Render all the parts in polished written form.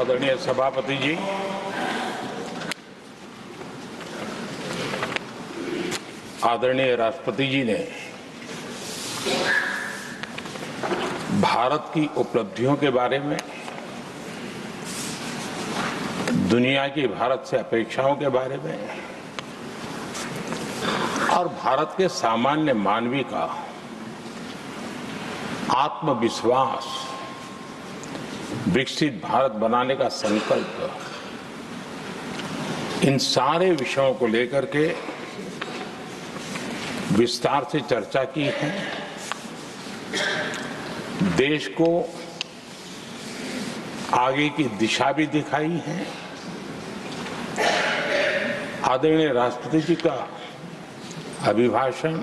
आदरणीय सभापति जी, आदरणीय राष्ट्रपति जी ने भारत की उपलब्धियों के बारे में, दुनिया की भारत से अपेक्षाओं के बारे में और भारत के सामान्य मानवी का आत्मविश्वास, विकसित भारत बनाने का संकल्प, इन सारे विषयों को लेकर के विस्तार से चर्चा की है। देश को आगे की दिशा भी दिखाई है। आदरणीय राष्ट्रपति जी का अभिभाषण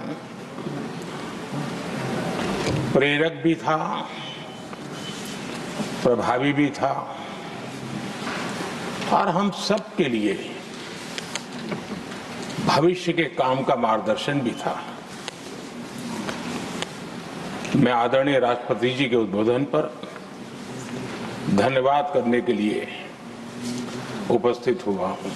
प्रेरक भी था, प्रभावी भी था और हम सब के लिए भविष्य के काम का मार्गदर्शन भी था। मैं आदरणीय राष्ट्रपति जी के उद्बोधन पर धन्यवाद करने के लिए उपस्थित हुआ हूं।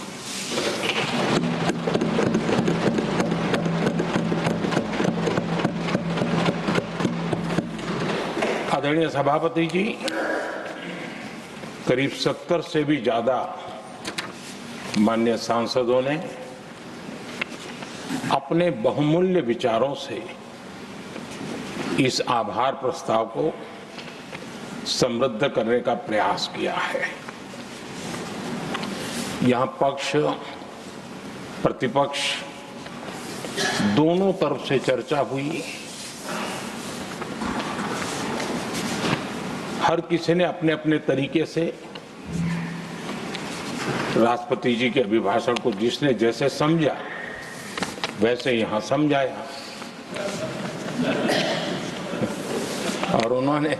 आदरणीय सभापति जी, करीब 70 से भी ज्यादा माननीय सांसदों ने अपने बहुमूल्य विचारों से इस आभार प्रस्ताव को समृद्ध करने का प्रयास किया है। यहां पक्ष प्रतिपक्ष दोनों तरफ से चर्चा हुई। हर किसी ने अपने अपने तरीके से राष्ट्रपति जी के अभिभाषण को जिसने जैसे समझा वैसे यहां समझाया और उन्होंने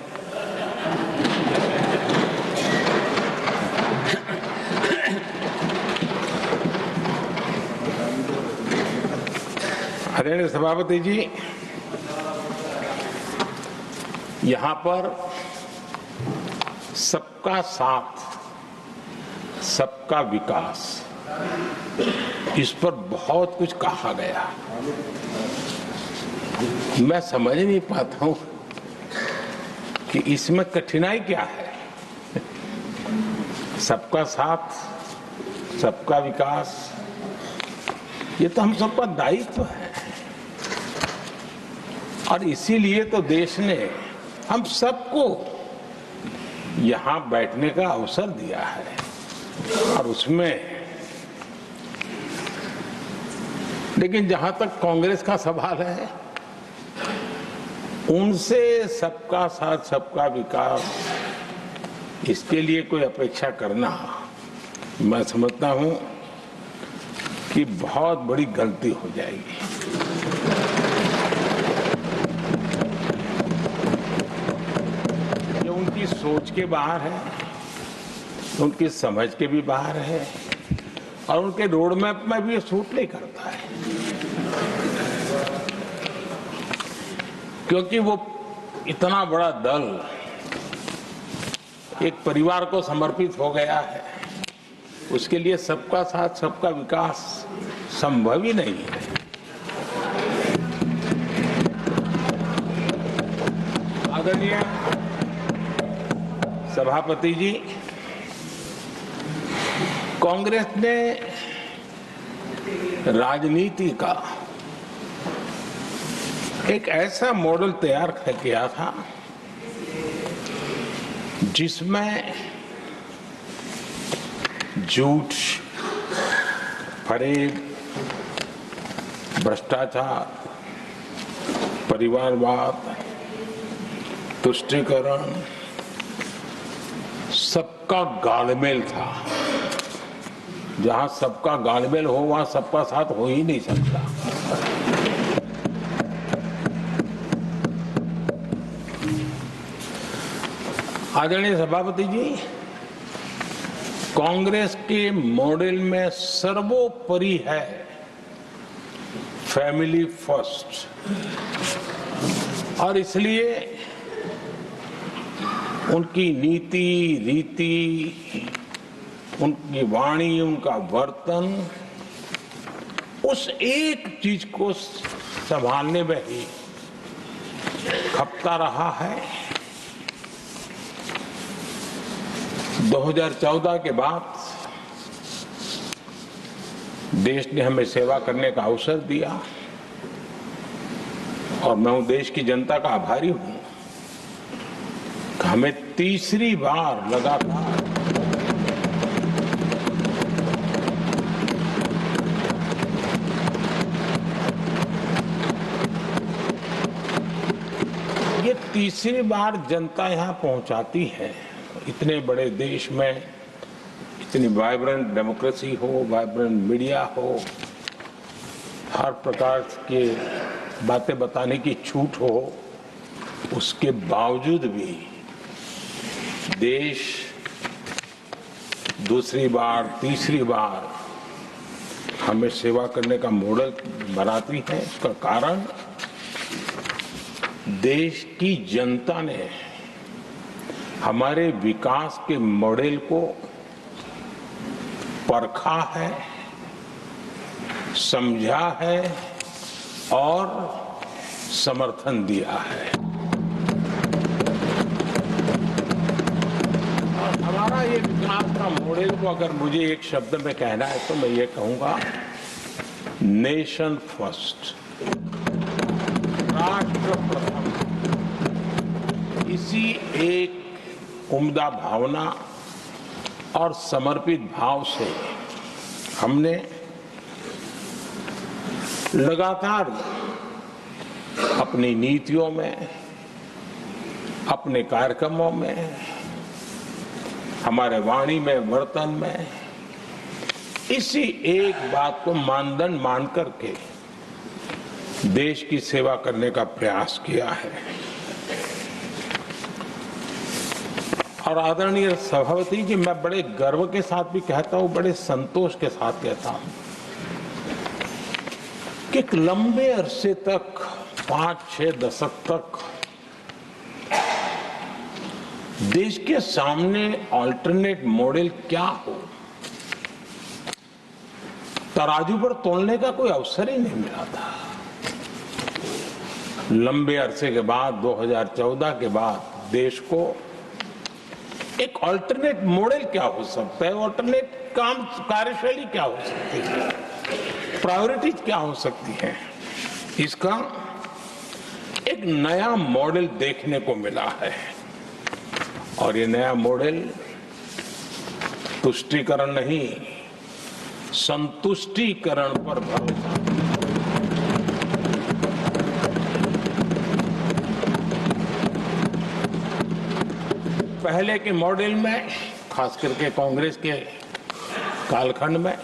आदरणीय सभापति जी, यहां पर सबका साथ, सबका विकास, इस पर बहुत कुछ कहा गया। मैं समझ नहीं पाता हूं कि इसमें कठिनाई क्या है। सबका साथ, सबका विकास, ये तो हम सबका दायित्व है और इसीलिए तो देश ने हम सबको यहां बैठने का अवसर दिया है और उसमें, लेकिन जहां तक कांग्रेस का सवाल है, उनसे सबका साथ, सबका विकास, इसके लिए कोई अपेक्षा करना, मैं समझता हूं कि बहुत बड़ी गलती हो जाएगी। ये उनकी सोच के बाहर है, उनकी समझ के भी बाहर है और उनके रोड मैप में भी ये सूट नहीं करता है, क्योंकि वो इतना बड़ा दल एक परिवार को समर्पित हो गया है। उसके लिए सबका साथ, सबका विकास संभव ही नहीं है। आदरणीय सभापति जी, कांग्रेस ने राजनीति का एक ऐसा मॉडल तैयार किया था जिसमें झूठ, फरेब, भ्रष्टाचार, परिवारवाद, तुष्टीकरण, सबका गालमेल था। जहां सबका गालमेल हो वहां सबका साथ हो ही नहीं सकता। आदरणीय सभापति जी, कांग्रेस के मॉडल में सर्वोपरि है फैमिली फर्स्ट और इसलिए उनकी नीति रीति, उनकी वाणी, उनका वर्तन, उस एक चीज को संभालने में ही खपता रहा है। 2014 के बाद देश ने हमें सेवा करने का अवसर दिया और मैं उन देश की जनता का आभारी हूं कि हमें तीसरी बार लगातार तीसरी बार जनता यहां पहुंचाती है। इतने बड़े देश में इतनी वाइब्रेंट डेमोक्रेसी हो, वाइब्रेंट मीडिया हो, हर प्रकार के बातें बताने की छूट हो, उसके बावजूद भी देश दूसरी बार, तीसरी बार हमें सेवा करने का मॉडल बनाती है। इसका कारण देश की जनता ने हमारे विकास के मॉडल को परखा है, समझा है और समर्थन दिया है। और हमारा ये विकास का मॉडल को अगर मुझे एक शब्द में कहना है तो मैं ये कहूंगा, नेशन फर्स्ट, राष्ट्र प्रथम। इसी एक उम्दा भावना और समर्पित भाव से हमने लगातार अपनी नीतियों में, अपने कार्यक्रमों में, हमारे वाणी में, वर्तन में इसी एक बात को मानदंड मान करके देश की सेवा करने का प्रयास किया है। और आदरणीय सभापति जी, मैं बड़े गर्व के साथ भी कहता हूं, बड़े संतोष के साथ कहता हूं कि एक लंबे अरसे तक, 5-6 दशक तक देश के सामने अल्टरनेट मॉडल क्या हो, तराजू पर तोलने का कोई अवसर ही नहीं मिला था। लंबे अरसे के बाद 2014 के बाद देश को एक अल्टरनेट मॉडल क्या हो सकता है, अल्टरनेट कार्यशैली क्या हो सकती है, प्रायोरिटीज क्या हो सकती है, इसका एक नया मॉडल देखने को मिला है। और ये नया मॉडल तुष्टीकरण नहीं, संतुष्टीकरण पर भरोसा। पहले के मॉडल में, खास करके कांग्रेस के कालखंड में,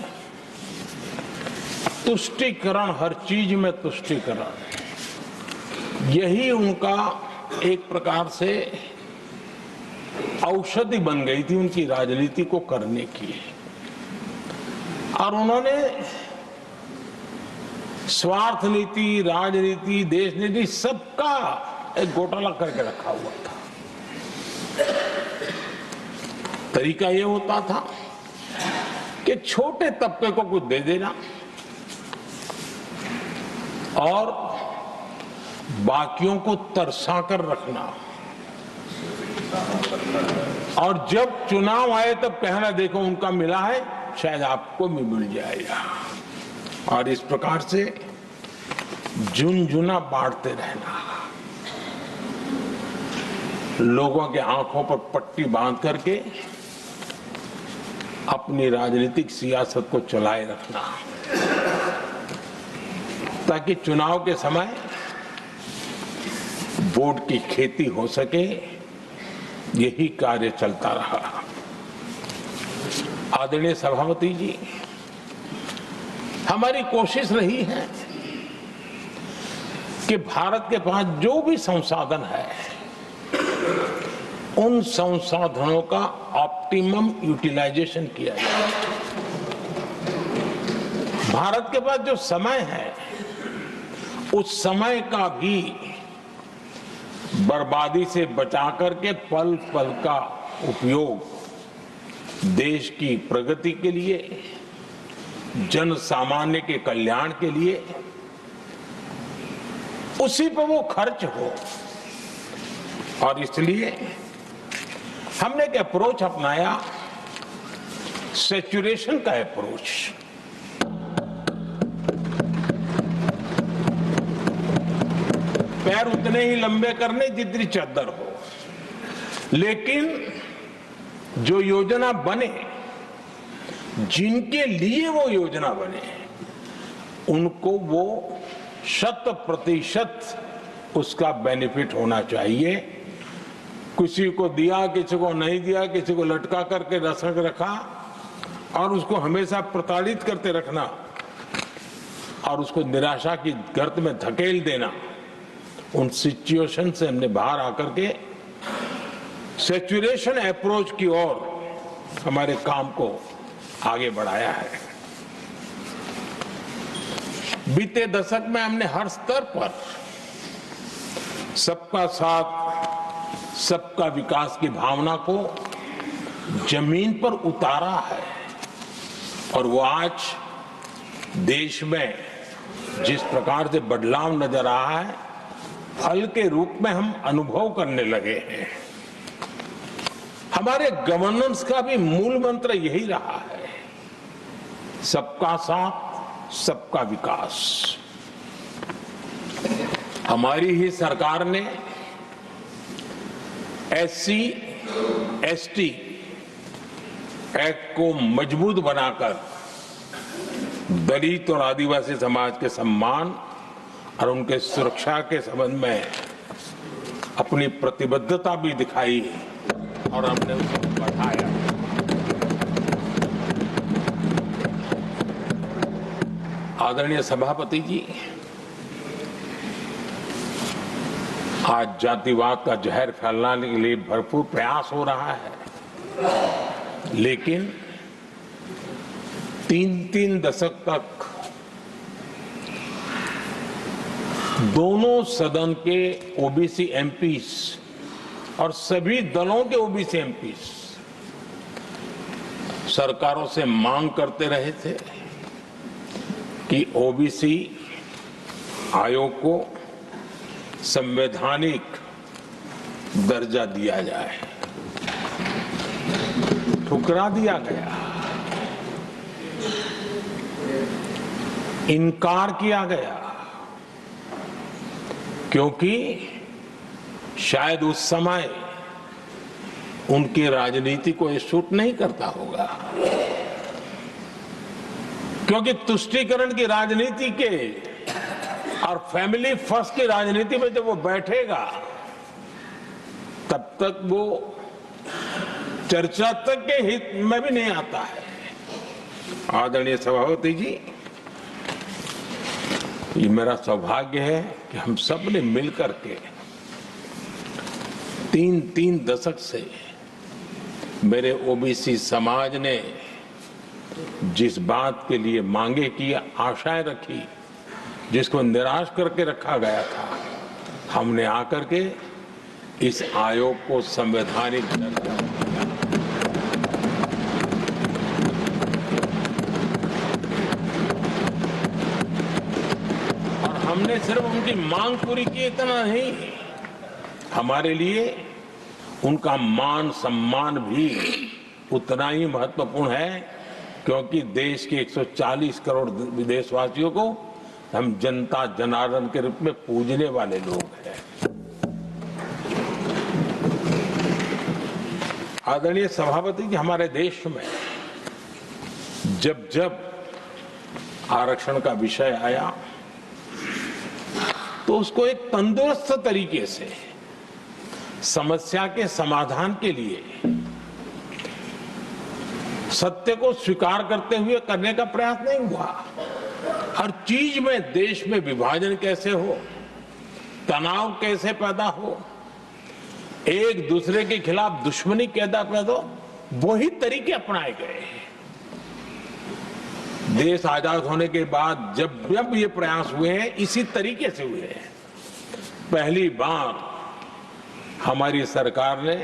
तुष्टीकरण, हर चीज में तुष्टीकरण, यही उनका एक प्रकार से औषधि बन गई थी उनकी राजनीति को करने की। और उन्होंने स्वार्थ नीति, राजनीति, देश नीति, सबका एक घोटाला करके रखा हुआ था। तरीका ये होता था कि छोटे तबके को कुछ दे देना और बाकियों को तरसा कर रखना, और जब चुनाव आए तब कहना देखो उनका मिला है, शायद आपको भी मिल जाएगा। और इस प्रकार से झुनझुना बांटते रहना, लोगों के आंखों पर पट्टी बांध करके अपनी राजनीतिक सियासत को चलाए रखना, ताकि चुनाव के समय वोट की खेती हो सके। यही कार्य चलता रहा। आदरणीय सभापति जी, हमारी कोशिश रही है कि भारत के पास जो भी संसाधन है, उन संसाधनों का ऑप्टिमम यूटिलाइजेशन किया जाए। भारत के पास जो समय है, उस समय का भी बर्बादी से बचा करके पल पल का उपयोग देश की प्रगति के लिए, जन सामान्य के कल्याण के लिए, उसी पर वो खर्च हो। और इसलिए हमने एक अप्रोच अपनाया, सैचुरेशन का अप्रोच। पैर उतने ही लंबे करने जितनी चद्दर हो, लेकिन जो योजना बने, जिनके लिए वो योजना बने, उनको वो 100% उसका बेनिफिट होना चाहिए। किसी को दिया, किसी को नहीं दिया, किसी को लटका करके रखा और उसको हमेशा प्रताड़ित करते रखना और उसको निराशा की गर्त में धकेल देना, उन सिचुएशन से हमने बाहर आकर के सैचुरेशन अप्रोच की ओर हमारे काम को आगे बढ़ाया है। बीते दशक में हमने हर स्तर पर सबका साथ, सबका विकास की भावना को जमीन पर उतारा है और वो आज देश में जिस प्रकार से बदलाव नजर आ रहा है, फल के रूप में हम अनुभव करने लगे हैं। हमारे गवर्नेंस का भी मूल मंत्र यही रहा है, सबका साथ, सबका विकास। हमारी ही सरकार ने SC, ST एक्ट को मजबूत बनाकर दलित और आदिवासी समाज के सम्मान और उनके सुरक्षा के संबंध में अपनी प्रतिबद्धता भी दिखाई और हमने उसको बढ़ाया। आदरणीय सभापति जी, आज जातिवाद का जहर फैलाने के लिए भरपूर प्रयास हो रहा है, लेकिन 3 दशक तक दोनों सदन के ओबीसी एमपीस और सभी दलों के ओबीसी एमपीस सरकारों से मांग करते रहे थे कि ओबीसी आयोग को संवैधानिक दर्जा दिया जाए। ठुकरा दिया गया, इनकार किया गया, क्योंकि शायद उस समय उनकी राजनीति को ये सूट नहीं करता होगा, क्योंकि तुष्टीकरण की राजनीति के और फैमिली फर्स्ट की राजनीति में जब वो बैठेगा तब तक वो चर्चा तक के हित में भी नहीं आता है। आदरणीय सभापति जी, ये मेरा सौभाग्य है कि हम सब ने मिलकर के 3 दशक से मेरे ओबीसी समाज ने जिस बात के लिए मांगे की, आशाएं रखी, जिसको निराश करके रखा गया था, हमने आकर के इस आयोग को संवैधानिक दर्जा दिया। और हमने सिर्फ उनकी मांग पूरी की इतना नहीं, हमारे लिए उनका मान सम्मान भी उतना ही महत्वपूर्ण है, क्योंकि देश के 140 करोड़ देशवासियों को हम जनता जनार्दन के रूप में पूजने वाले लोग हैं। आदरणीय सभापति जी, हमारे देश में जब जब आरक्षण का विषय आया तो उसको एक तंदुरुस्त तरीके से समस्या के समाधान के लिए सत्य को स्वीकार करते हुए करने का प्रयास नहीं हुआ। हर चीज में देश में विभाजन कैसे हो, तनाव कैसे पैदा हो, एक दूसरे के खिलाफ दुश्मनी कैसे पैदा हो, वही तरीके अपनाए गए। देश आजाद होने के बाद जब ये प्रयास हुए हैं, इसी तरीके से हुए हैं। पहली बार हमारी सरकार ने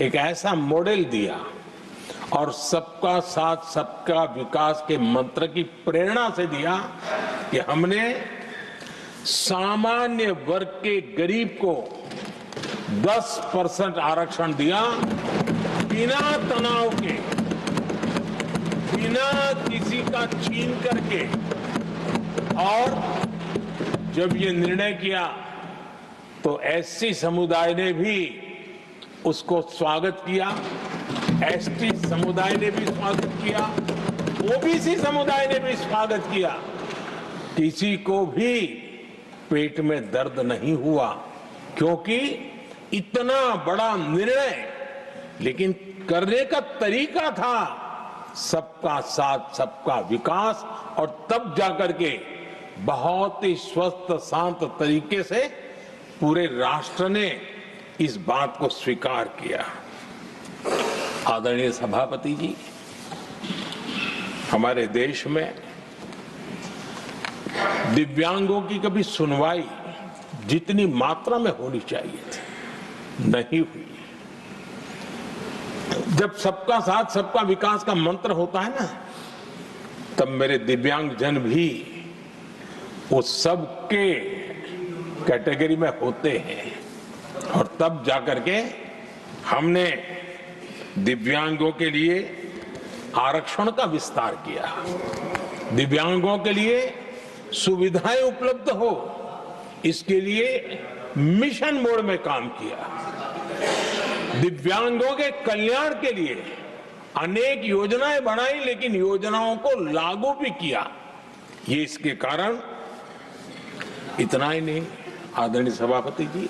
एक ऐसा मॉडल दिया और सबका साथ सबका विकास के मंत्र की प्रेरणा से दिया कि हमने सामान्य वर्ग के गरीब को 10% आरक्षण दिया, बिना तनाव के, बिना किसी का छीन करके। और जब ये निर्णय किया तो एससी समुदाय ने भी उसको स्वागत किया, एसटी समुदाय ने भी स्वागत किया, ओबीसी समुदाय ने भी स्वागत किया। किसी को भी पेट में दर्द नहीं हुआ, क्योंकि इतना बड़ा निर्णय, लेकिन करने का तरीका था सबका साथ सबका विकास, और तब जाकर के बहुत ही स्वस्थ शांत तरीके से पूरे राष्ट्र ने इस बात को स्वीकार किया। आदरणीय सभापति जी, हमारे देश में दिव्यांगों की कभी सुनवाई जितनी मात्रा में होनी चाहिए थी नहीं हुई। जब सबका साथ सबका विकास का मंत्र होता है ना, तब मेरे दिव्यांग जन भी उस सबके कैटेगरी में होते हैं, और तब जाकर के हमने दिव्यांगों के लिए आरक्षण का विस्तार किया, दिव्यांगों के लिए सुविधाएं उपलब्ध हो, इसके लिए मिशन मोड में काम किया, दिव्यांगों के कल्याण के लिए अनेक योजनाएं बनाई, लेकिन योजनाओं को लागू भी किया। ये इसके कारण इतना ही नहीं, आदरणीय सभापति जी,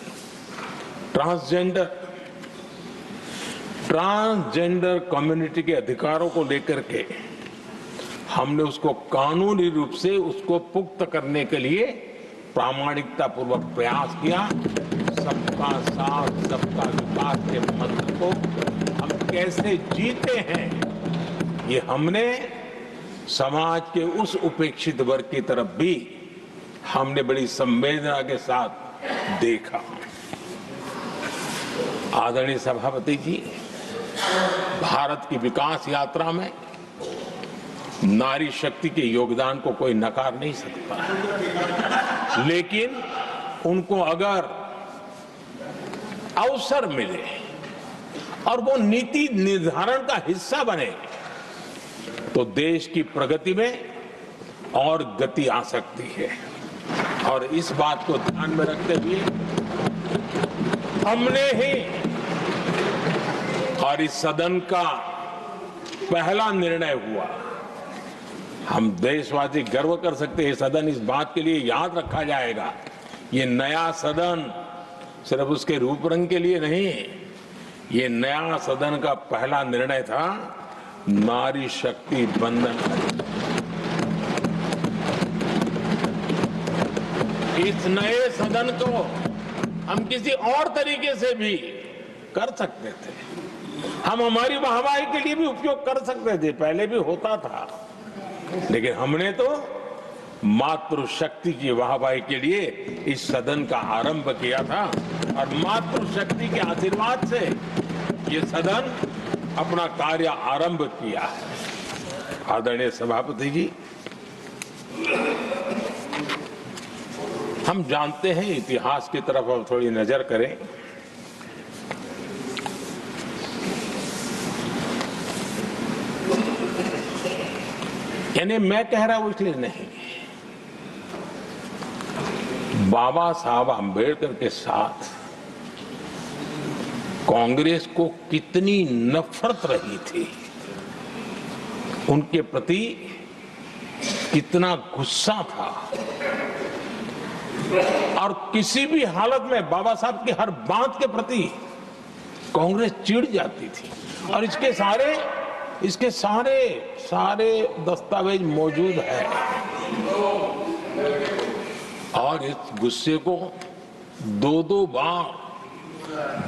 ट्रांसजेंडर कम्युनिटी के अधिकारों को लेकर के हमने उसको कानूनी रूप से उसको पुख्त करने के लिए प्रामाणिकता पूर्वक प्रयास किया। सबका साथ सबका विकास के मंत्र को हम कैसे जीते हैं, ये हमने समाज के उस उपेक्षित वर्ग की तरफ भी हमने बड़ी संवेदना के साथ देखा। आदरणीय सभापति जी, भारत की विकास यात्रा में नारी शक्ति के योगदान को कोई नकार नहीं सकता, लेकिन उनको अगर अवसर मिले और वो नीति निर्धारण का हिस्सा बने तो देश की प्रगति में और गति आ सकती है। और इस बात को ध्यान में रखते हुए हमने ही, और इस सदन का पहला निर्णय हुआ, हम देशवासी गर्व कर सकते हैं, सदन इस बात के लिए याद रखा जाएगा, ये नया सदन सिर्फ उसके रूप रंग के लिए नहीं, ये नया सदन का पहला निर्णय था नारी शक्ति बंधन। इस नए सदन को हम किसी और तरीके से भी कर सकते थे, हम हमारी वाहवाही के लिए भी उपयोग कर सकते थे, पहले भी होता था, लेकिन हमने तो मातृशक्ति की वाहवाही के लिए इस सदन का आरंभ किया था, और मातृशक्ति के आशीर्वाद से ये सदन अपना कार्य आरंभ किया है। आदरणीय सभापति जी, हम जानते हैं, इतिहास की तरफ अब थोड़ी नजर करें। यानी मैं कह रहा हूं इसलिए नहीं, बाबा साहब आंबेडकर के साथ कांग्रेस को कितनी नफरत रही थी, उनके प्रति कितना गुस्सा था, और किसी भी हालत में बाबा साहब की हर बात के प्रति कांग्रेस चिढ़ जाती थी, और इसके सारे दस्तावेज मौजूद है। और इस गुस्से को दो बार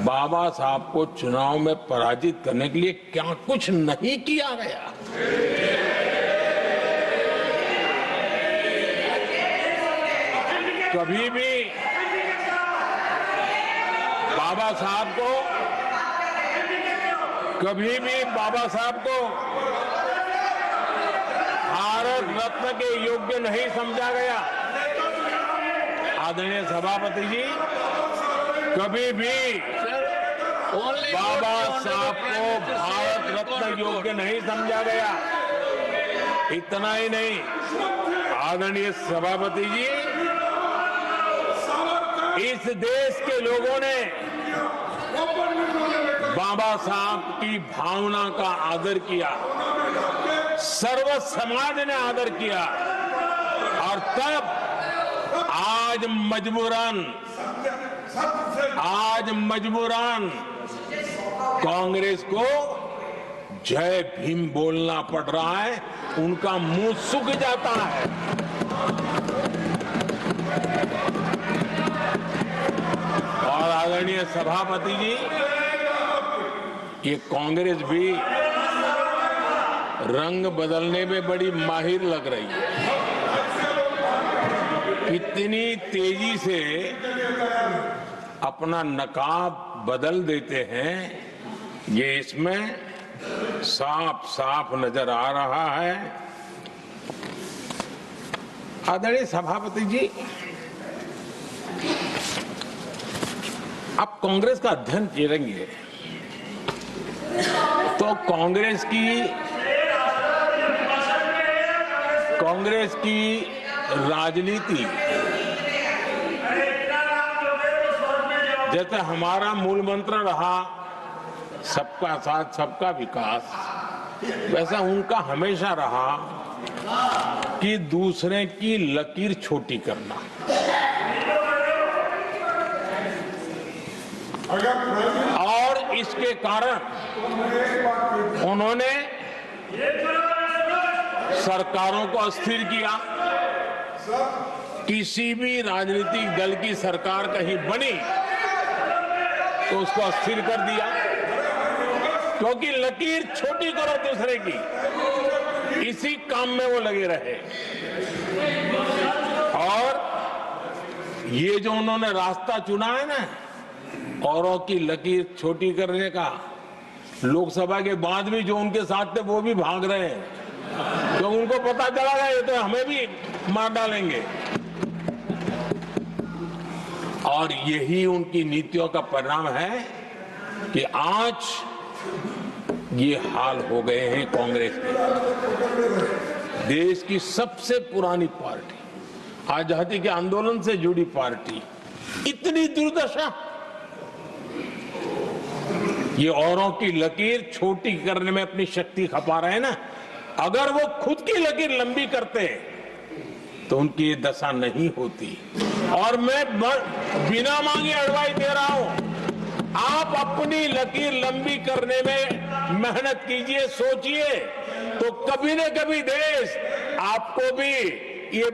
बाबा साहब को चुनाव में पराजित करने के लिए क्या कुछ नहीं किया गया। कभी भी बाबा साहब को कभी भी बाबा साहब को भारत रत्न के योग्य नहीं समझा गया। आदरणीय सभापति जी, कभी भी बाबा साहब को भारत रत्न योग्य नहीं समझा गया। इतना ही नहीं, आदरणीय सभापति जी, इस देश के लोगों ने बाबा साहब की भावना का आदर किया, सर्व समाज ने आदर किया, और तब आज मजबूरन कांग्रेस को जय भीम बोलना पड़ रहा है, उनका मुंह सूख जाता है। और आदरणीय सभापति जी, ये कांग्रेस भी रंग बदलने में बड़ी माहिर लग रही है। इतनी तेजी से अपना नकाब बदल देते हैं, ये इसमें साफ साफ नजर आ रहा है। आदरणीय सभापति जी, आप कांग्रेस का अध्ययन करेंगे तो कांग्रेस की राजनीति, जैसे हमारा मूल मंत्र रहा सबका साथ सबका विकास, वैसा उनका हमेशा रहा कि दूसरे की लकीर छोटी करना। और इसके कारण उन्होंने सरकारों को अस्थिर किया। किसी भी राजनीतिक दल की सरकार कहीं बनी तो उसको अस्थिर कर दिया, क्योंकि लकीर छोटी करो दूसरे की, इसी काम में वो लगे रहे। और ये जो उन्होंने रास्ता चुना है ना, औरों की लकीर छोटी करने का, लोकसभा के बाद भी जो उनके साथ थे वो भी भाग रहे हैं, तो उनको पता चला गया ये तो हमें भी मार डालेंगे। और यही उनकी नीतियों का परिणाम है कि आज ये हाल हो गए हैं कांग्रेस के। देश की सबसे पुरानी पार्टी, आजादी के आंदोलन से जुड़ी पार्टी, इतनी दुर्दशा। ये औरों की लकीर छोटी करने में अपनी शक्ति खपा रहे हैं ना। अगर वो खुद की लकीर लंबी करते तो उनकी ये दशा नहीं होती। और मैं बिना मांगे एडवाइस दे रहा हूं, आप अपनी लकीर लंबी करने में मेहनत कीजिए, सोचिए, तो कभी न कभी देश आपको भी ये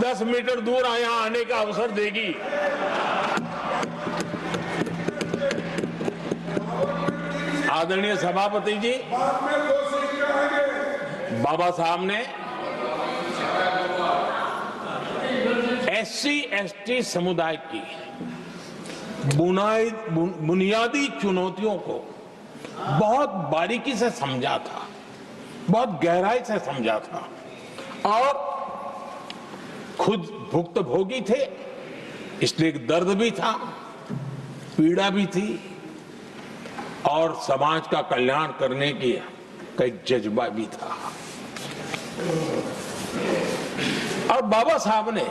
10 मीटर दूर यहां आने का अवसर देगी। आदरणीय सभापति जी, बाबा साहब ने SC/ST समुदाय की बुनियादी चुनौतियों को बहुत बारीकी से समझा था, बहुत गहराई से समझा था, और खुद भुक्तभोगी थे, इसलिए दर्द भी था, पीड़ा भी थी, और समाज का कल्याण करने की का एक जज्बा भी था। और बाबा साहब ने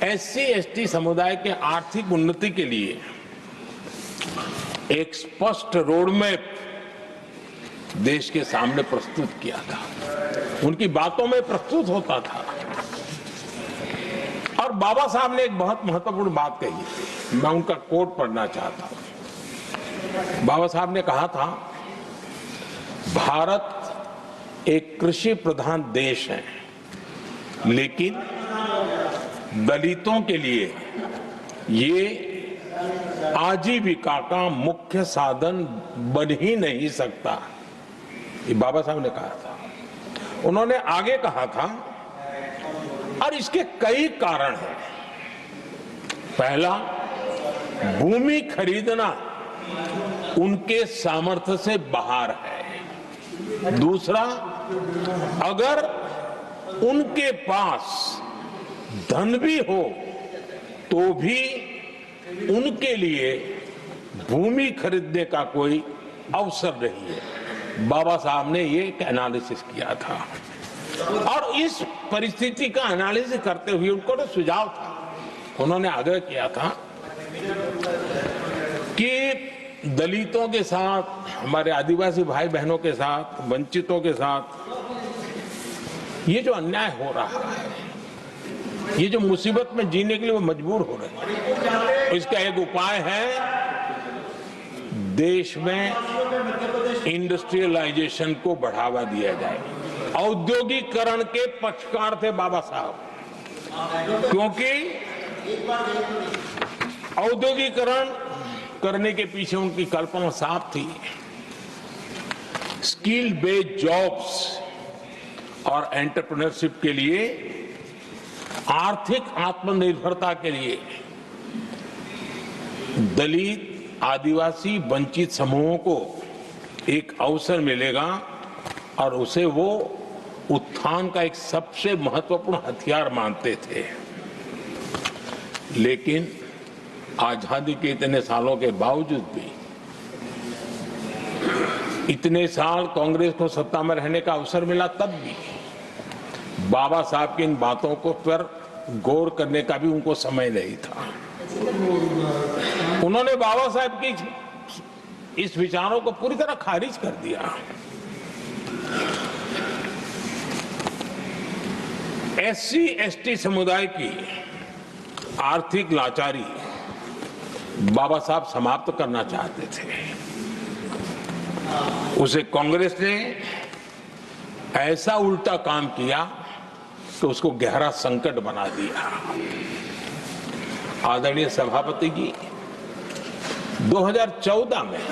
SC/ST समुदाय के आर्थिक उन्नति के लिए एक स्पष्ट रोडमैप देश के सामने प्रस्तुत किया था, उनकी बातों में प्रस्तुत होता था। और बाबा साहब ने एक बहुत महत्वपूर्ण बात कही थी, मैं उनका कोट पढ़ना चाहता हूं। बाबा साहब ने कहा था, भारत एक कृषि प्रधान देश है, लेकिन दलितों के लिए ये आजीविका का मुख्य साधन बन ही नहीं सकता। ये बाबा साहब ने कहा था। उन्होंने आगे कहा था, और इसके कई कारण हैं। पहला, भूमि खरीदना उनके सामर्थ्य से बाहर है। दूसरा, अगर उनके पास धन भी हो तो भी उनके लिए भूमि खरीदने का कोई अवसर नहीं है। बाबा साहब ने ये एक एनालिसिस किया था और इस परिस्थिति का एनालिसिस करते हुए उनको तो सुझाव था, उन्होंने आग्रह किया था कि दलितों के साथ, हमारे आदिवासी भाई बहनों के साथ, वंचितों के साथ ये जो अन्याय हो रहा है, ये जो मुसीबत में जीने के लिए वो मजबूर हो रहे हैं, इसका एक उपाय है देश में इंडस्ट्रियलाइजेशन को बढ़ावा दिया जाए। औद्योगिकरण के पक्षकार थे बाबा साहब, क्योंकि औद्योगिकरण करने के पीछे उनकी कल्पना साफ थी। स्किल बेस्ड जॉब्स और एंटरप्रेन्योरशिप के लिए, आर्थिक आत्मनिर्भरता के लिए दलित, आदिवासी, वंचित समूहों को एक अवसर मिलेगा और उसे वो उत्थान का एक सबसे महत्वपूर्ण हथियार मानते थे। लेकिन आजादी के इतने सालों के बावजूद भी, इतने साल कांग्रेस को सत्ता में रहने का अवसर मिला, तब भी बाबा साहब की इन बातों को पर गौर करने का भी उनको समय नहीं था। उन्होंने बाबा साहब की इस विचारों को पूरी तरह खारिज कर दिया। एससी एसटी समुदाय की आर्थिक लाचारी बाबा साहब समाप्त करना चाहते थे। उसे कांग्रेस ने ऐसा उल्टा काम किया कि उसको गहरा संकट बना दिया। आदरणीय सभापति जी, 2014 में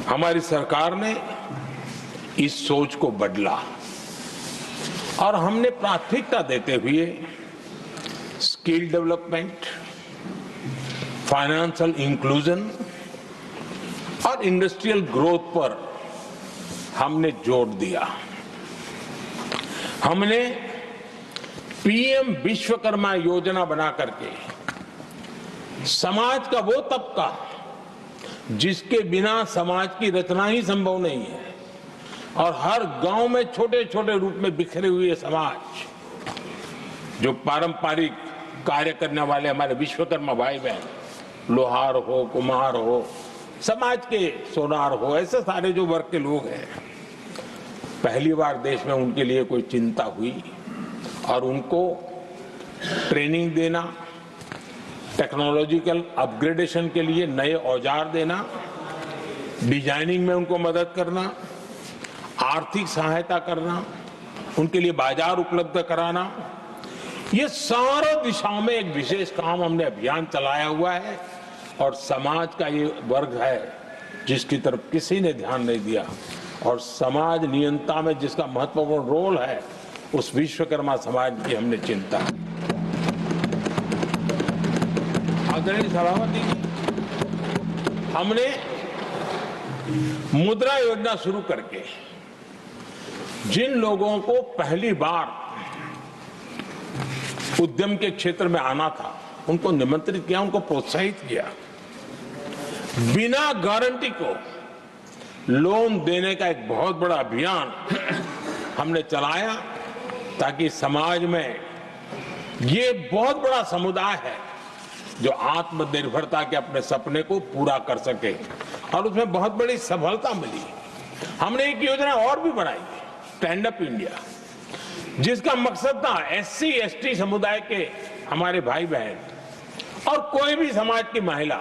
हमारी सरकार ने इस सोच को बदला और हमने प्राथमिकता देते हुए स्किल डेवलपमेंट, फाइनेंशियल इंक्लूजन और इंडस्ट्रियल ग्रोथ पर हमने जोर दिया। हमने पीएम विश्वकर्मा योजना बना करके समाज का वो तबका जिसके बिना समाज की रचना ही संभव नहीं है, और हर गांव में छोटे छोटे रूप में बिखरे हुए समाज, जो पारंपरिक कार्य करने वाले हमारे विश्वकर्मा भाई बहन, लोहार हो, कुम्हार हो, समाज के सोनार हो, ऐसे सारे जो वर्ग के लोग हैं, पहली बार देश में उनके लिए कोई चिंता हुई और उनको ट्रेनिंग देना, टेक्नोलॉजिकल अपग्रेडेशन के लिए नए औजार देना, डिजाइनिंग में उनको मदद करना, आर्थिक सहायता करना, उनके लिए बाजार उपलब्ध कराना, ये सारे दिशाओं में एक विशेष काम हमने अभियान चलाया हुआ है। और समाज का ये वर्ग है जिसकी तरफ किसी ने ध्यान नहीं दिया, और समाज नियंत्रण में जिसका महत्वपूर्ण रोल है, उस विश्वकर्मा समाज की हमने चिंता। आदरणीय सभापति, हमने मुद्रा योजना शुरू करके जिन लोगों को पहली बार उद्यम के क्षेत्र में आना था, उनको निमंत्रित किया, उनको प्रोत्साहित किया। बिना गारंटी को लोन देने का एक बहुत बड़ा अभियान हमने चलाया, ताकि समाज में ये बहुत बड़ा समुदाय है जो आत्मनिर्भरता के अपने सपने को पूरा कर सके, और उसमें बहुत बड़ी सफलता मिली। हमने एक योजना और भी बनाई, स्टैंड अप इंडिया, जिसका मकसद था एससी एसटी समुदाय के हमारे भाई बहन और कोई भी समाज की महिला,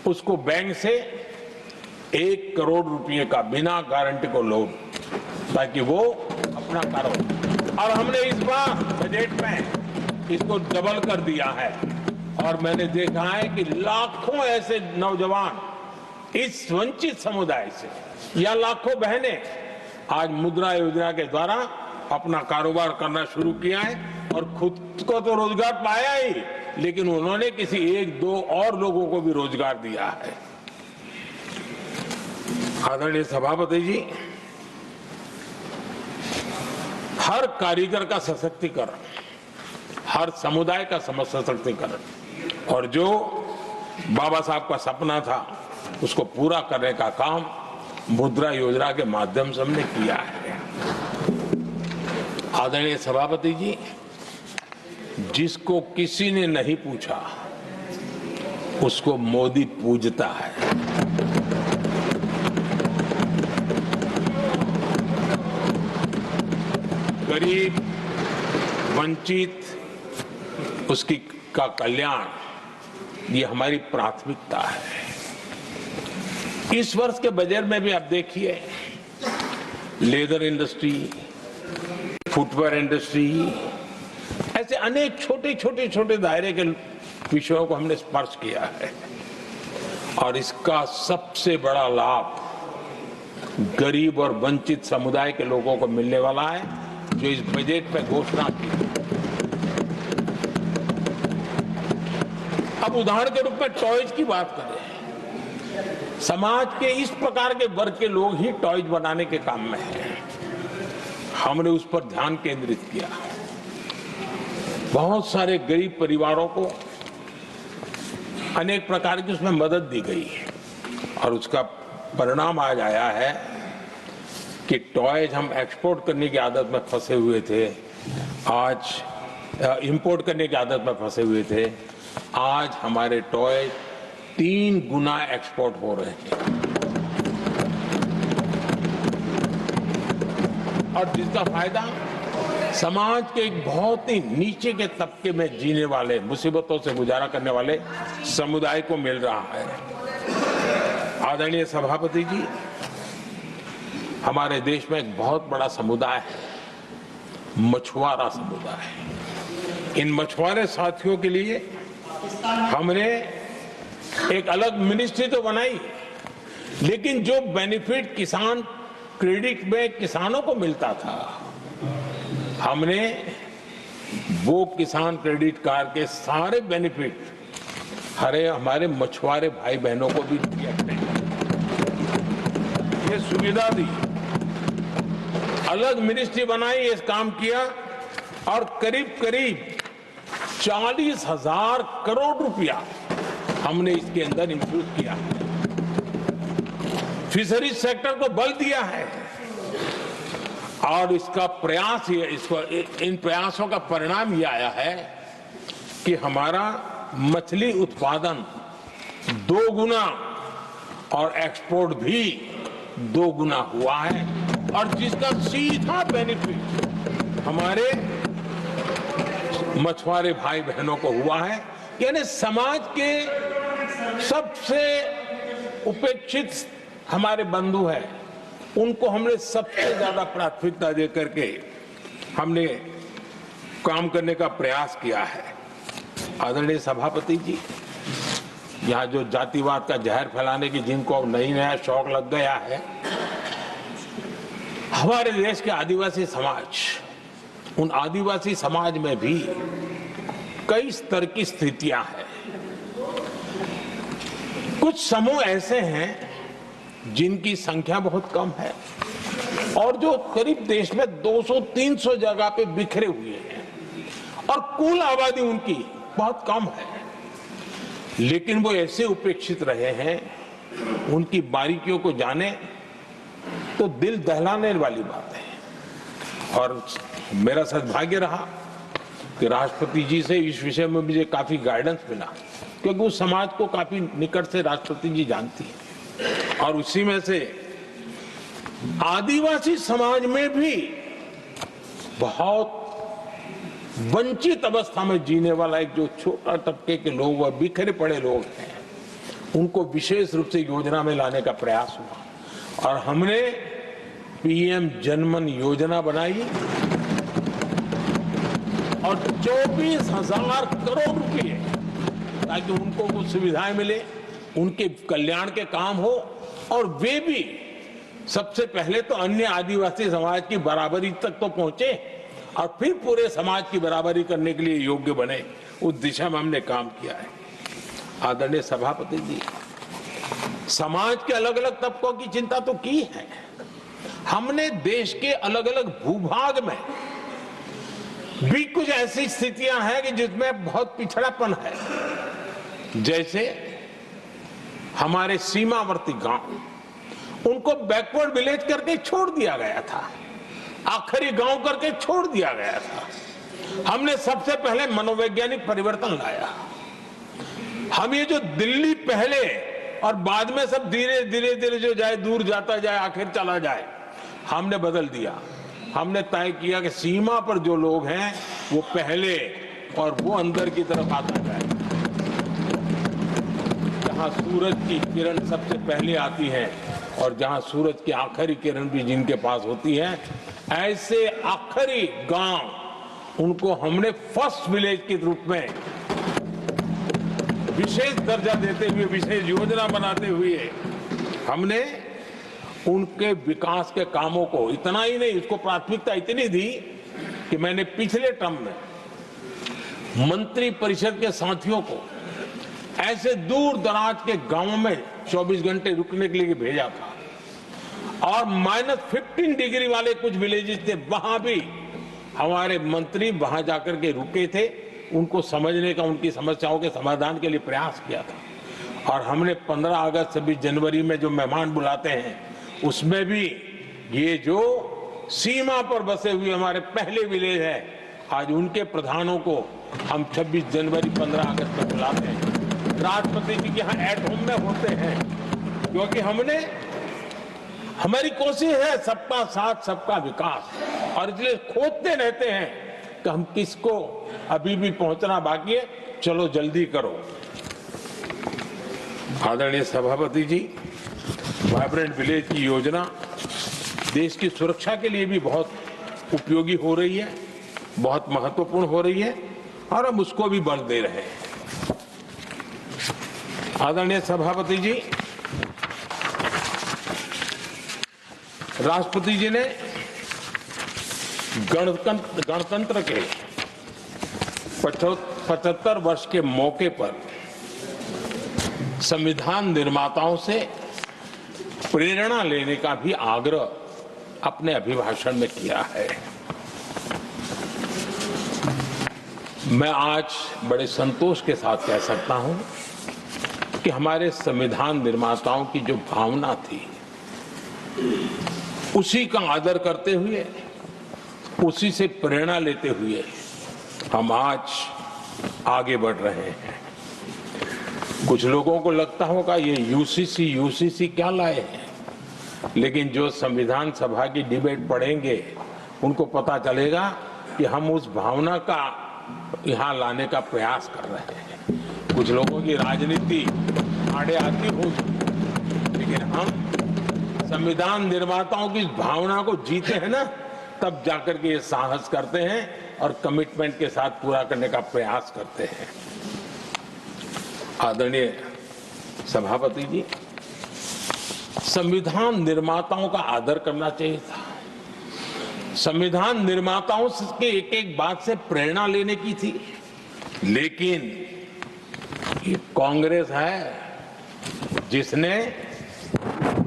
उसको बैंक से 1 करोड़ रुपए का बिना गारंटी को लोन, ताकि वो अपना कारोबार। और हमने इस बार बजट में इसको डबल कर दिया है, और मैंने देखा है कि लाखों ऐसे नौजवान इस वंचित समुदाय से, या लाखों बहनें आज मुद्रा योजना के द्वारा अपना कारोबार करना शुरू किया है, और खुद को तो रोजगार पाया ही, लेकिन उन्होंने किसी एक दो और लोगों को भी रोजगार दिया है। आदरणीय सभापति जी, हर कारीगर का सशक्तिकरण, हर समुदाय का सशक्तिकरण और जो बाबा साहब का सपना था उसको पूरा करने का काम मुद्रा योजना के माध्यम से हमने किया है। आदरणीय सभापति जी, जिसको किसी ने नहीं पूछा उसको मोदी पूजता है। गरीब, वंचित, उसकी का कल्याण ये हमारी प्राथमिकता है। इस वर्ष के बजट में भी आप देखिए, लेदर इंडस्ट्री, फुटवेयर इंडस्ट्री, ऐसे अनेक छोटे दायरे के विषयों को हमने स्पर्श किया है और इसका सबसे बड़ा लाभ गरीब और वंचित समुदाय के लोगों को मिलने वाला है, जो इस बजट पे घोषणा की। अब उदाहरण के रूप में टॉयज की बात करें, समाज के इस प्रकार के वर्ग के लोग ही टॉयज बनाने के काम में हैं। हमने उस पर ध्यान केंद्रित किया। बहुत सारे गरीब परिवारों को अनेक प्रकार की उसमें मदद दी गई और उसका परिणाम आज आया है कि टॉयज हम एक्सपोर्ट करने की आदत में फंसे हुए थे, आज इंपोर्ट करने की आदत में फंसे हुए थे, आज हमारे टॉय 3 गुना एक्सपोर्ट हो रहे हैं और जिसका फायदा समाज के एक बहुत ही नीचे के तबके में जीने वाले, मुसीबतों से गुजारा करने वाले समुदाय को मिल रहा है। आदरणीय सभापति जी, हमारे देश में एक बहुत बड़ा समुदाय है, मछुआरा समुदाय। इन मछुआरे साथियों के लिए हमने एक अलग मिनिस्ट्री तो बनाई, लेकिन जो बेनिफिट किसान क्रेडिट में किसानों को मिलता था, हमने वो किसान क्रेडिट कार्ड के सारे बेनिफिट हमारे मछुआरे भाई बहनों को भी दिया, ये सुविधा दी। अलग मिनिस्ट्री बनाई, ये काम किया और करीब 40,000 करोड़ रुपया हमने इसके अंदर इंफ्यूज किया। फिशरीज सेक्टर को बल दिया है और इसका प्रयास इन प्रयासों का परिणाम यह आया है कि हमारा मछली उत्पादन 2 गुना और एक्सपोर्ट भी 2 गुना हुआ है और जिसका सीधा बेनिफिट हमारे मछुआरे भाई बहनों को हुआ है। यानी समाज के सबसे उपेक्षित हमारे बंधु हैं, उनको हमने सबसे ज्यादा प्राथमिकता दे करके हमने काम करने का प्रयास किया है। आदरणीय सभापति जी, यहाँ जो जातिवाद का जहर फैलाने की जिनको अब नया शौक लग गया है, हमारे देश के आदिवासी समाज, उन आदिवासी समाज में भी कई स्तर की स्थितियां हैं। कुछ समूह ऐसे हैं जिनकी संख्या बहुत कम है और जो करीब देश में 200-300 जगह पे बिखरे हुए हैं और कुल आबादी उनकी बहुत कम है, लेकिन वो ऐसे उपेक्षित रहे हैं, उनकी बारीकियों को जाने तो दिल दहलाने वाली बात है। और मेरा सद्भाग्य रहा कि राष्ट्रपति जी से इस विषय में मुझे काफी गाइडेंस मिला, क्योंकि उस समाज को काफी निकट से राष्ट्रपति जी जानती है और उसी में से आदिवासी समाज में भी बहुत वंचित अवस्था में जीने वाला एक जो छोटा तबके के लोग व बिखरे पड़े लोग हैं, उनको विशेष रूप से योजना में लाने का प्रयास हुआ और हमने पीएम जनमन योजना बनाई और 24,000 करोड़ रुपए ताकि उनको कुछ सुविधाएं मिले, उनके कल्याण के काम हो और वे भी सबसे पहले तो अन्य आदिवासी समाज की बराबरी तक तो पहुंचे और फिर पूरे समाज की बराबरी करने के लिए योग्य बने। उस दिशा में हमने काम किया है। आदरणीय सभापति जी, समाज के अलग अलग तबकों की चिंता तो की है। हमने देश के अलग अलग भूभाग में भी कुछ ऐसी स्थितियां हैं कि जिसमें बहुत पिछड़ापन है। जैसे हमारे सीमावर्ती गांव, उनको बैकवर्ड विलेज करके छोड़ दिया गया था, आखिरी गांव करके छोड़ दिया गया था। हमने सबसे पहले मनोवैज्ञानिक परिवर्तन लाया। हम ये जो दिल्ली पहले और बाद में सब धीरे धीरे धीरे जो जाए दूर जाता जाए आखिर चला जाए, हमने बदल दिया। हमने तय किया कि सीमा पर जो लोग हैं वो पहले और वो अंदर की तरफ आता जाए। जहां सूरज की किरण सबसे पहले आती है और जहां सूरज की आखिरी किरण भी जिनके पास होती है, ऐसे आखिरी गांव उनको हमने फर्स्ट विलेज के रूप में विशेष दर्जा देते हुए, विशेष योजना बनाते हुए हमने उनके विकास के कामों को, इतना ही नहीं, उसको प्राथमिकता इतनी दी कि मैंने पिछले टर्म में मंत्री परिषद के साथियों को ऐसे दूर दराज के गांवों में 24 घंटे रुकने के लिए भेजा था। और -15 डिग्री वाले कुछ विलेजेस थे, वहां भी हमारे मंत्री वहां जाकर के रुके थे, उनको समझने का, उनकी समस्याओं के समाधान के लिए प्रयास किया था। और हमने 15 अगस्त 26 जनवरी में जो मेहमान बुलाते हैं, उसमें भी ये जो सीमा पर बसे हुए हमारे पहले विलेज है, आज उनके प्रधानों को हम 26 जनवरी 15 अगस्त में बुलाते हैं। राष्ट्रपति जी के यहाँ एट होम में होते हैं, क्योंकि हमारी कोशिश है सबका साथ सबका विकास, और इसलिए खोजते रहते हैं कि हम किसको, अभी भी पहुंचना बाकी है, चलो जल्दी करो। आदरणीय सभापति जी, वाइब्रेंट विलेज की योजना देश की सुरक्षा के लिए भी बहुत उपयोगी हो रही है, बहुत महत्वपूर्ण हो रही है, और हम उसको भी बल दे रहे हैं। आदरणीय सभापति जी, राष्ट्रपति जी ने गणतंत्र के 75 वर्ष के मौके पर संविधान निर्माताओं से प्रेरणा लेने का भी आग्रह अपने अभिभाषण में किया है। मैं आज बड़े संतोष के साथ कह सकता हूं कि हमारे संविधान निर्माताओं की जो भावना थी, उसी का आदर करते हुए, उसी से प्रेरणा लेते हुए हम आज आगे बढ़ रहे हैं। कुछ लोगों को लगता होगा ये यूसीसी क्या लाए हैं, लेकिन जो संविधान सभा की डिबेट पढ़ेंगे उनको पता चलेगा कि हम उस भावना का यहाँ लाने का प्रयास कर रहे हैं। कुछ लोगों की राजनीति आड़े आती होगी, लेकिन हम संविधान निर्माताओं की भावना को जीते हैं ना, तब जाकर के ये साहस करते हैं और कमिटमेंट के साथ पूरा करने का प्रयास करते हैं। आदरणीय सभापति जी, संविधान निर्माताओं का आदर करना चाहिए था। संविधान निर्माताओं के एक एक बात से प्रेरणा लेने की थी, लेकिन ये कांग्रेस है जिसने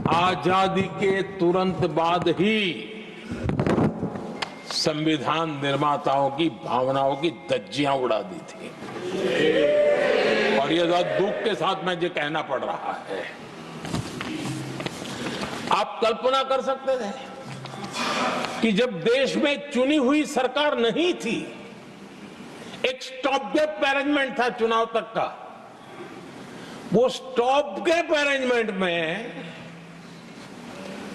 आजादी के तुरंत बाद ही संविधान निर्माताओं की भावनाओं की धज्जियां उड़ा दी थी। और ये दुख के साथ मैं ये कहना पड़ रहा है। आप कल्पना कर सकते थे कि जब देश में चुनी हुई सरकार नहीं थी, एक स्टॉप गैप अरेंजमेंट था चुनाव तक का, वो स्टॉप गैप अरेंजमेंट में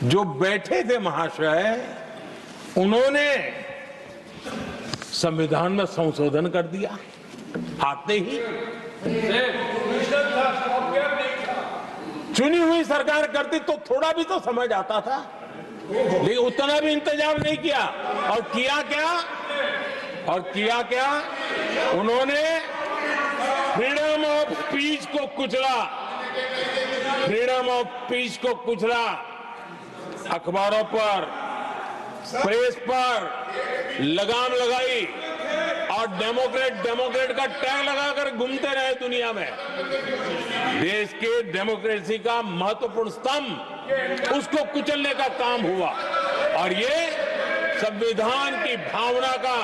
जो बैठे थे महाशय, उन्होंने संविधान में संशोधन कर दिया आते ही। चुनी हुई सरकार करती तो थोड़ा भी तो समझ आता था, लेकिन उतना भी इंतजाम नहीं किया। और किया क्या उन्होंने फ्रीडम ऑफ स्पीच को कुचला, फ्रीडम ऑफ स्पीच को कुचला। अखबारों पर, प्रेस पर लगाम लगाई और डेमोक्रेट का टैग लगाकर घूमते रहे दुनिया में। देश के डेमोक्रेसी का महत्वपूर्ण स्तंभ, उसको कुचलने का काम हुआ और ये संविधान की भावना का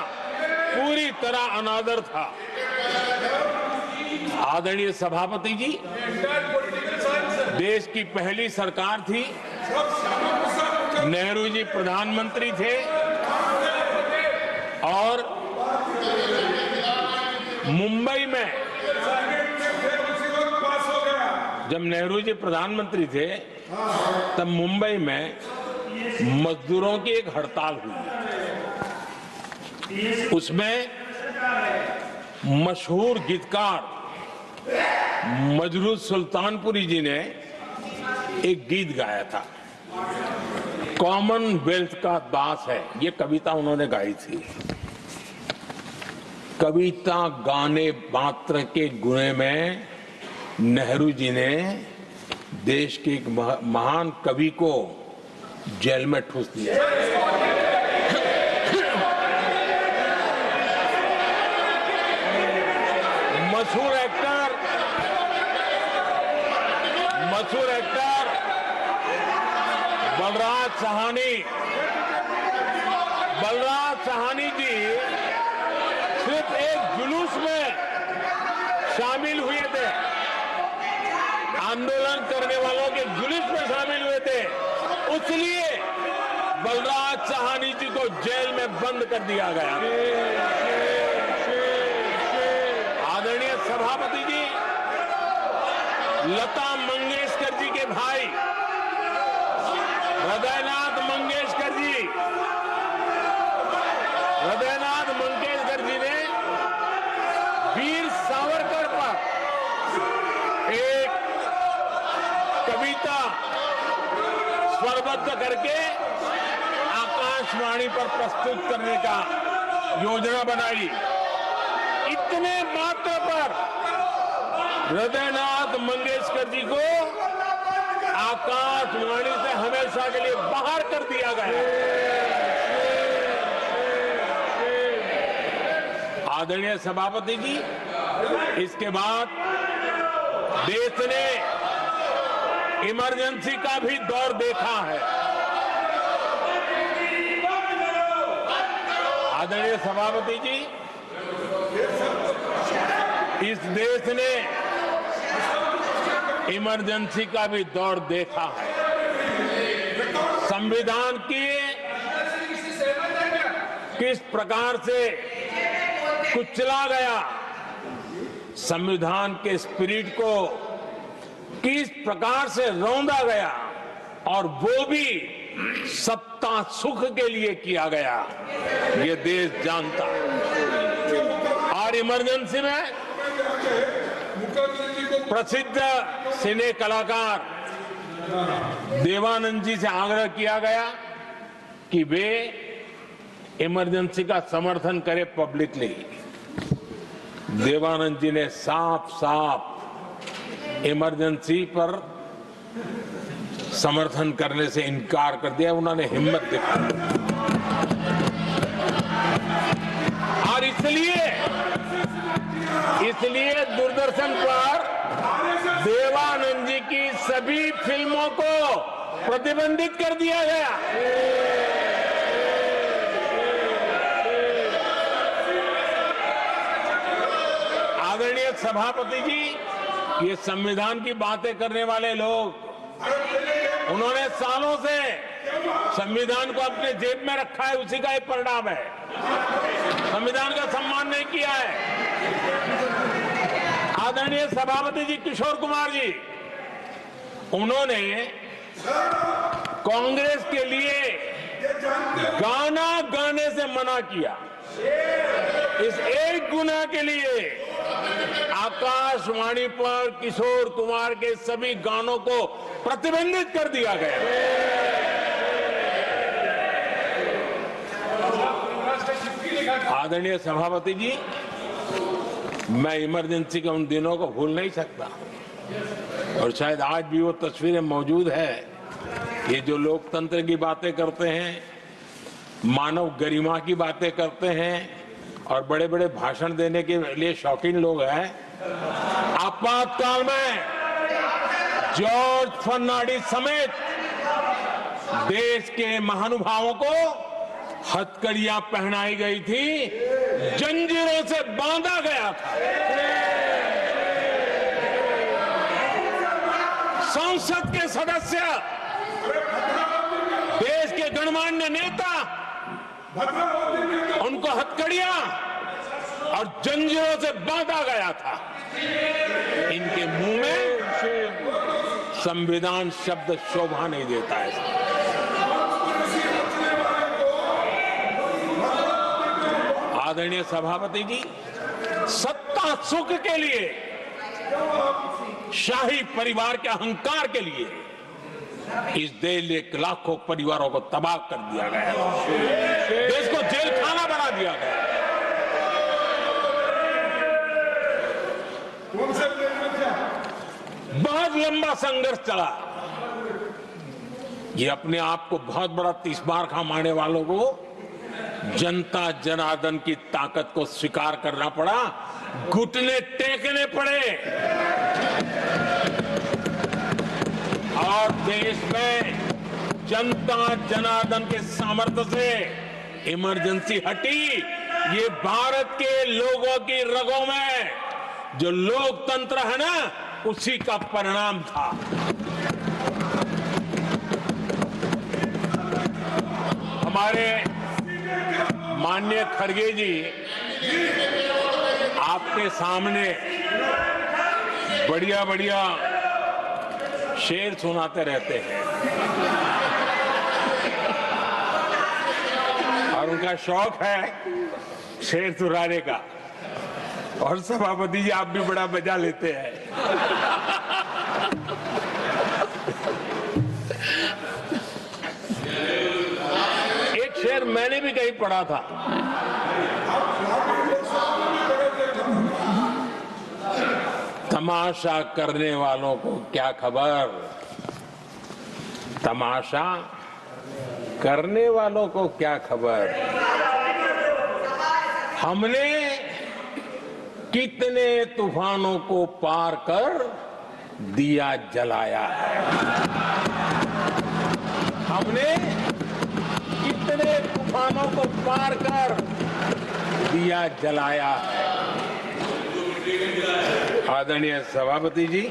पूरी तरह अनादर था। आदरणीय सभापति जी, देश की पहली सरकार थी, नेहरू जी प्रधानमंत्री थे और मुंबई में जब नेहरू जी प्रधानमंत्री थे तब मुंबई में मजदूरों की एक हड़ताल हुई। उसमें मशहूर गीतकार मजरूह सुल्तानपुरी जी ने एक गीत गाया था, कॉमनवेल्थ का दास है, ये कविता उन्होंने गाई थी। कविता गाने मात्र के गुणे में नेहरू जी ने देश के एक महान कवि को जेल में ठूस दिया। मशहूर एक्टर बलराज साहनी जी सिर्फ एक जुलूस में शामिल हुए थे, आंदोलन करने वालों के जुलूस में शामिल हुए थे, इसलिए बलराज साहनी जी को जेल में बंद कर दिया गया। आदरणीय सभापति जी, लता मंगेशकर जी के भाई हृदयनाथ मंगेशकर जी ने वीर सावरकर पर एक कविता स्वरबद्ध करके आकाशवाणी पर प्रस्तुत करने का योजना बनाई। इतने मात्र पर हृदयनाथ मंगेशकर जी को आकाशवाणी से हमेशा के लिए बाहर कर दिया गया। आदरणीय सभापति जी, इसके बाद देश ने इमरजेंसी का भी दौर देखा है। आदरणीय सभापति जी, इस देश ने इमरजेंसी का भी दौर देखा है। संविधान की किस प्रकार से कुचला गया, संविधान के स्पिरिट को किस प्रकार से रौंदा गया और वो भी सत्ता सुख के लिए किया गया, ये देश जानता है। और इमरजेंसी में प्रसिद्ध सिने कलाकार देवानंद जी से आग्रह किया गया कि वे इमरजेंसी का समर्थन करें पब्लिकली। देवानंद जी ने साफ साफ इमरजेंसी पर समर्थन करने से इनकार कर दिया। उन्होंने हिम्मत दिखाई और इसलिए दूरदर्शन पर देवानंद जी की सभी फिल्मों को प्रतिबंधित कर दिया गया। आदरणीय सभापति जी, ये संविधान की बातें करने वाले लोग, उन्होंने सालों से संविधान को अपने जेब में रखा है, उसी का एक परिणाम है। संविधान का सम्मान नहीं किया है। आदरणीय सभापति जी किशोर कुमार जी, उन्होंने कांग्रेस के लिए गाना गाने से मना किया। इस एक गुनाह के लिए आकाशवाणी पर किशोर कुमार के सभी गानों को प्रतिबंधित कर दिया गया। आदरणीय सभापति जी, मैं इमरजेंसी के उन दिनों को भूल नहीं सकता और शायद आज भी वो तस्वीरें मौजूद है। ये जो लोकतंत्र की बातें करते हैं, मानव गरिमा की बातें करते हैं, और बड़े बड़े भाषण देने के लिए शौकीन लोग हैं। आपातकाल में जॉर्ज फर्नांडिस समेत देश के महानुभावों को हथकड़ियां पहनाई गई थी, जंजीरों से बांधा गया था। संसद के सदस्य, देश के गणमान्य नेता, उनको हथकड़ियां और जंजीरों से बांधा गया था। इनके मुंह में संविधान शब्द शोभा नहीं देता है। आदरणीय सभापति जी, सत्ता सुख के लिए, शाही परिवार के अहंकार के लिए इस देश के लाखों परिवारों को तबाह कर दिया गया, देश को जेल खाना बना दिया गया। बहुत लंबा संघर्ष चला। ये अपने आप को बहुत बड़ा तीसमार खा मारने वालों को जनता जनार्दन की ताकत को स्वीकार करना पड़ा, घुटने टेकने पड़े और देश में जनता जनार्दन के सामर्थ्य से इमरजेंसी हटी। ये भारत के लोगों की रगों में जो लोकतंत्र है ना, उसी का परिणाम था। हमारे माननीय खड़गे जी आपके सामने बढ़िया बढ़िया शेर सुनाते रहते हैं और उनका शौक है शेर सुनाने का, और सभापति जी आप भी बड़ा मजा लेते हैं। एक शेर मैंने भी कहीं पढ़ा था, तमाशा करने वालों को क्या खबर, तमाशा करने वालों को क्या खबर, हमने कितने तूफानों को पार कर दिया जलाया है, हमने कितने तूफानों को पार कर दिया जलाया है। आदरणीय सभापति जी,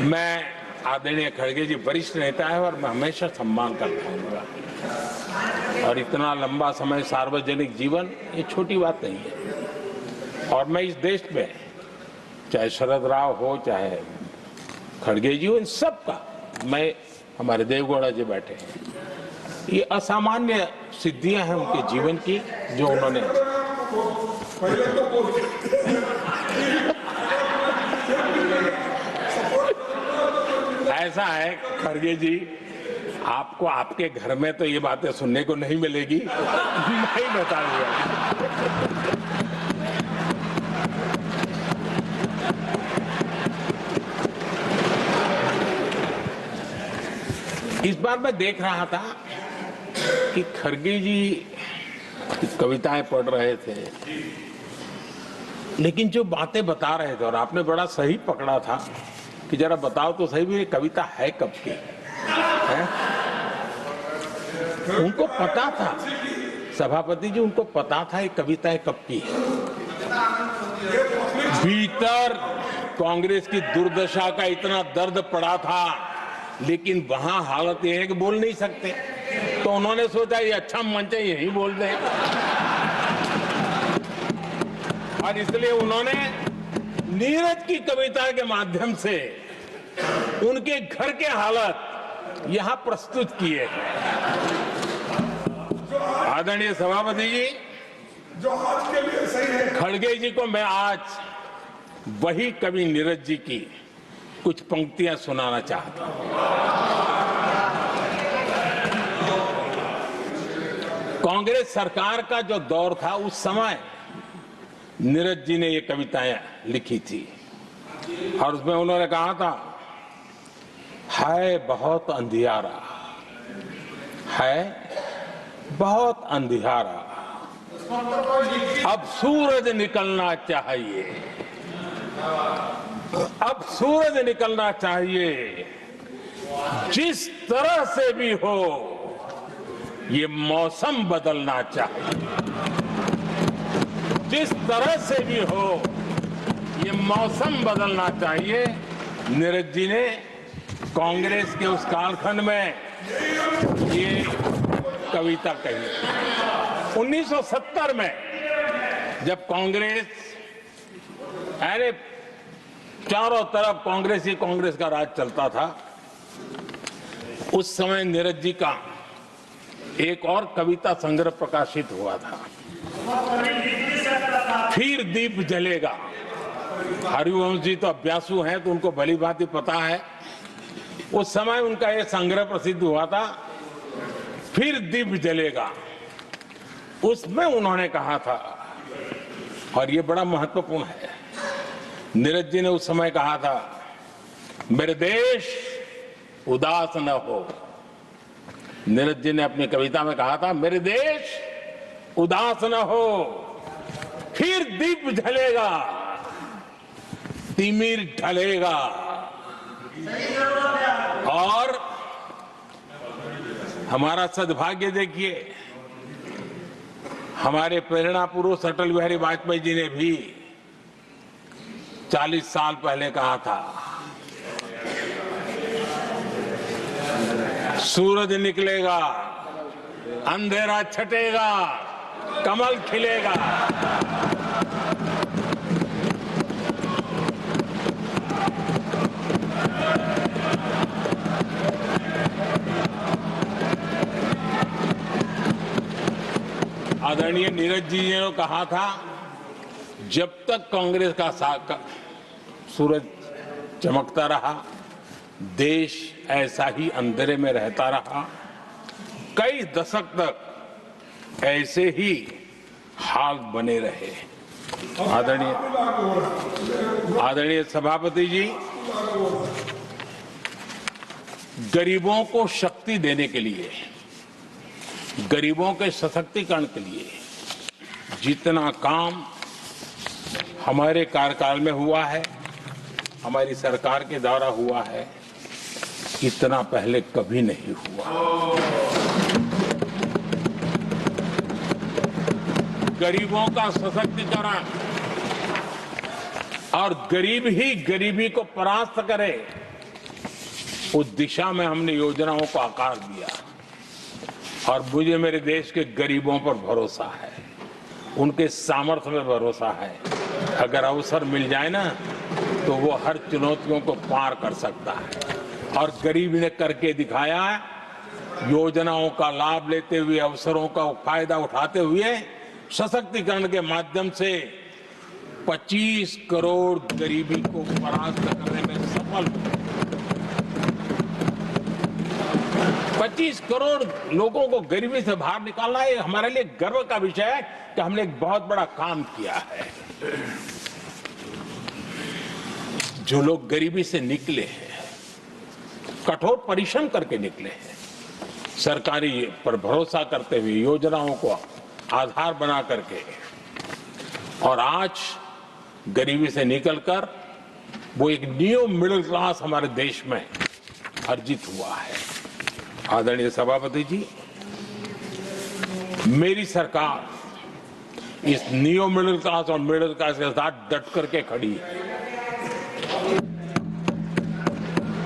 मैं आदरणीय खड़गे जी वरिष्ठ नेता है और मैं हमेशा सम्मान करता हूँ, और इतना लंबा समय सार्वजनिक जीवन ये छोटी बात नहीं है। और मैं इस देश में चाहे शरद राव हो चाहे खड़गे जी हो, इन सब का, मैं हमारे देवगौड़ा जी बैठे हैं, ये असामान्य सिद्धियां हैं उनके जीवन की जो उन्होंने ऐसा है खड़गे जी, आपको आपके घर में तो ये बातें सुनने को नहीं मिलेगी, मैं ही बता दूंगा। इस बार मैं देख रहा था कि खड़गे जी कविताएं पढ़ रहे थे, लेकिन जो बातें बता रहे थे, और आपने बड़ा सही पकड़ा था कि जरा बताओ तो सही भी ये कविता है कब की है? उनको पता था, सभापति जी उनको पता था ये कविताएं कब की है। भीतर कांग्रेस की दुर्दशा का इतना दर्द पड़ा था, लेकिन वहां हालत यह है कि बोल नहीं सकते, तो उन्होंने सोचा ये अच्छा मंच है, यही बोल दें, और इसलिए उन्होंने नीरज की कविता के माध्यम से उनके घर के हालात यहां प्रस्तुत किए हैं। आदरणीय सभापति जी, जो आज के लिए सही है, खड़गे जी को मैं आज वही कवि नीरज जी की कुछ पंक्तियां सुनाना चाहता हूं। कांग्रेस सरकार का जो दौर था उस समय नीरज जी ने ये कविताएं लिखी थी, और उसमें उन्होंने कहा था, है बहुत अंधियारा, है बहुत अंधियारा, अब सूरज निकलना चाहिए, अब सूरज निकलना चाहिए, जिस तरह से भी हो ये मौसम बदलना चाहिए, जिस तरह से भी हो ये मौसम बदलना चाहिए। नीरज जी ने कांग्रेस के उस कालखंड में ये कविता कही। 1970 में जब कांग्रेस, अरे चारों तरफ कांग्रेस का राज चलता था, उस समय नीरज जी का एक और कविता संग्रह प्रकाशित हुआ था, फिर दीप जलेगा। हरिवंश जी तो अभ्यासु हैं तो उनको भली भांति पता है। उस समय उनका यह संग्रह प्रसिद्ध हुआ था, फिर दीप जलेगा। उसमें उन्होंने कहा था, और ये बड़ा महत्वपूर्ण है, नीरज जी ने उस समय कहा था, मेरे देश उदास न हो। नीरज जी ने अपनी कविता में कहा था, मेरे देश उदास न हो, फिर दीप जलेगा, तिमिर ढलेगा। और हमारा सद्भाग्य देखिए, हमारे प्रेरणा पुरुष अटल बिहारी वाजपेयी जी ने भी 40 साल पहले कहा था, सूरज निकलेगा, अंधेरा छटेगा, कमल खिलेगा। आदरणीय नीरज जी ने कहा था, जब तक कांग्रेस का सूरज चमकता रहा, देश ऐसा ही अंधेरे में रहता रहा। कई दशक तक ऐसे ही हाल बने रहे। आदरणीय सभापति जी, गरीबों को शक्ति देने के लिए, गरीबों के सशक्तिकरण के लिए जितना काम हमारे कार्यकाल में हुआ है, हमारी सरकार के द्वारा हुआ है, इतना पहले कभी नहीं हुआ। गरीबों का सशक्तिकरण और गरीब ही गरीबी को परास्त करे, उस दिशा में हमने योजनाओं को आकार दिया। और मुझे मेरे देश के गरीबों पर भरोसा है, उनके सामर्थ्य में भरोसा है। अगर अवसर मिल जाए ना, तो वो हर चुनौतियों को पार कर सकता है। और गरीब ने करके दिखाया, योजनाओं का लाभ लेते हुए, अवसरों का फायदा उठाते हुए, सशक्तिकरण के माध्यम से 25 करोड़ गरीबी को परास्त करने में सफल हुए। 25 करोड़ लोगों को गरीबी से बाहर निकालना, ये हमारे लिए गर्व का विषय है कि हमने एक बहुत बड़ा काम किया है। जो लोग गरीबी से निकले हैं, कठोर परिश्रम करके निकले हैं, सरकारी पर भरोसा करते हुए, योजनाओं को आधार बना करके, और आज गरीबी से निकलकर वो एक न्यू मिडिल क्लास हमारे देश में अर्जित हुआ है। आदरणीय सभापति जी, मेरी सरकार इस न्यू मिडिल क्लास और मिडिल क्लास के साथ डट करके खड़ी है,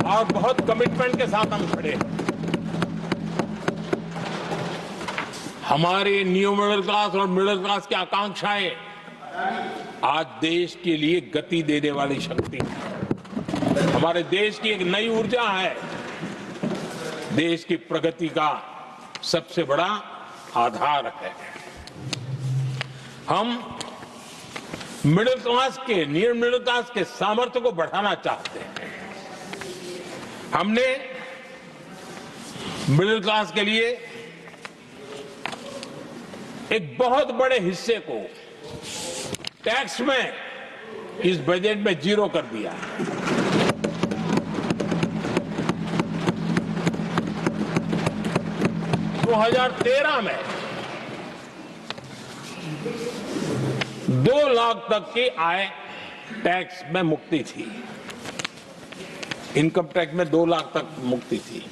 और बहुत कमिटमेंट के साथ हम खड़े हैं। हमारे न्यू मिडिल क्लास और मिडिल क्लास की आकांक्षाएं आज देश के लिए गति देने वाली शक्ति है। हमारे देश की एक नई ऊर्जा है, देश की प्रगति का सबसे बड़ा आधार है। हम मिडिल क्लास के, नियर मिडिल क्लास के सामर्थ्य को बढ़ाना चाहते हैं। हमने मिडिल क्लास के लिए एक बहुत बड़े हिस्से को टैक्स में इस बजट में जीरो कर दिया। 2013 में 2 लाख तक की आय टैक्स में मुक्ति थी, इनकम टैक्स में 2 लाख तक मुक्ति थी।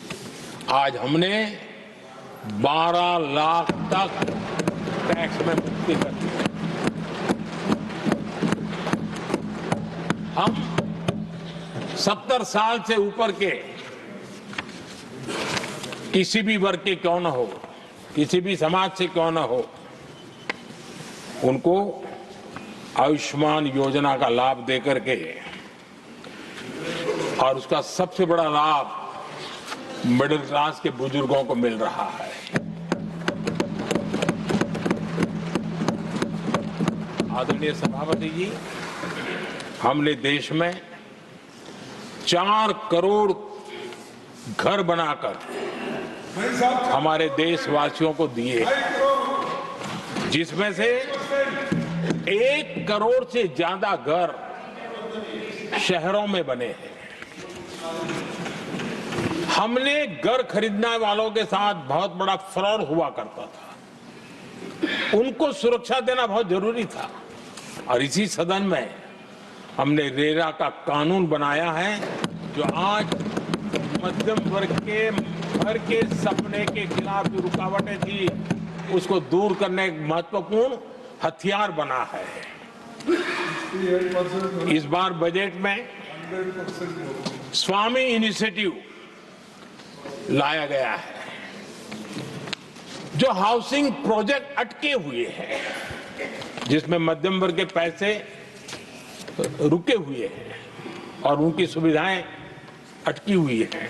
आज हमने 12 लाख तक टैक्स में मुक्ति कर दी। हम 70 साल से ऊपर के किसी भी वर्ग के क्यों न हो, किसी भी समाज से क्यों न हो, उनको आयुष्मान योजना का लाभ देकर के, और उसका सबसे बड़ा लाभ मिडिल क्लास के बुजुर्गों को मिल रहा है। आदरणीय सभापति जी, हमने देश में 4 करोड़ घर बनाकर हमारे देशवासियों को दिए, जिसमें से 1 करोड़ से ज्यादा घर शहरों में बने हैं। हमने घर खरीदने वालों के साथ बहुत बड़ा फ्रॉड हुआ करता था, उनको सुरक्षा देना बहुत जरूरी था, और इसी सदन में हमने रेरा का कानून बनाया है, जो आज मध्यम वर्ग के घर के सपने के खिलाफ जो रुकावटें थी, उसको दूर करने एक महत्वपूर्ण हथियार बना है। इस बार बजट में स्वामी इनिशिएटिव लाया गया है, जो हाउसिंग प्रोजेक्ट अटके हुए हैं, जिसमें मध्यम वर्ग के पैसे रुके हुए हैं और उनकी सुविधाएं अटकी हुई हैं,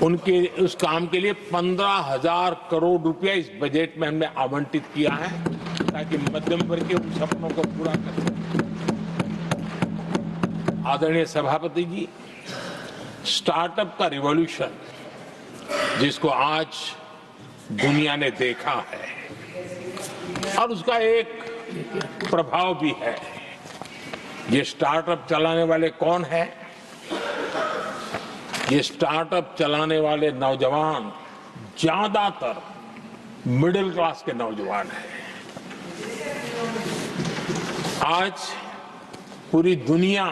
उनके उस काम के लिए 15,000 करोड़ रुपया इस बजट में हमने आवंटित किया है, ताकि मध्यम वर्ग के उन सपनों को पूरा कर सकें। आदरणीय सभापति जी, स्टार्टअप का रिवॉल्यूशन जिसको आज दुनिया ने देखा है, और उसका एक प्रभाव भी है। ये स्टार्टअप चलाने वाले कौन है? ये स्टार्टअप चलाने वाले नौजवान ज्यादातर मिडिल क्लास के नौजवान हैं। आज पूरी दुनिया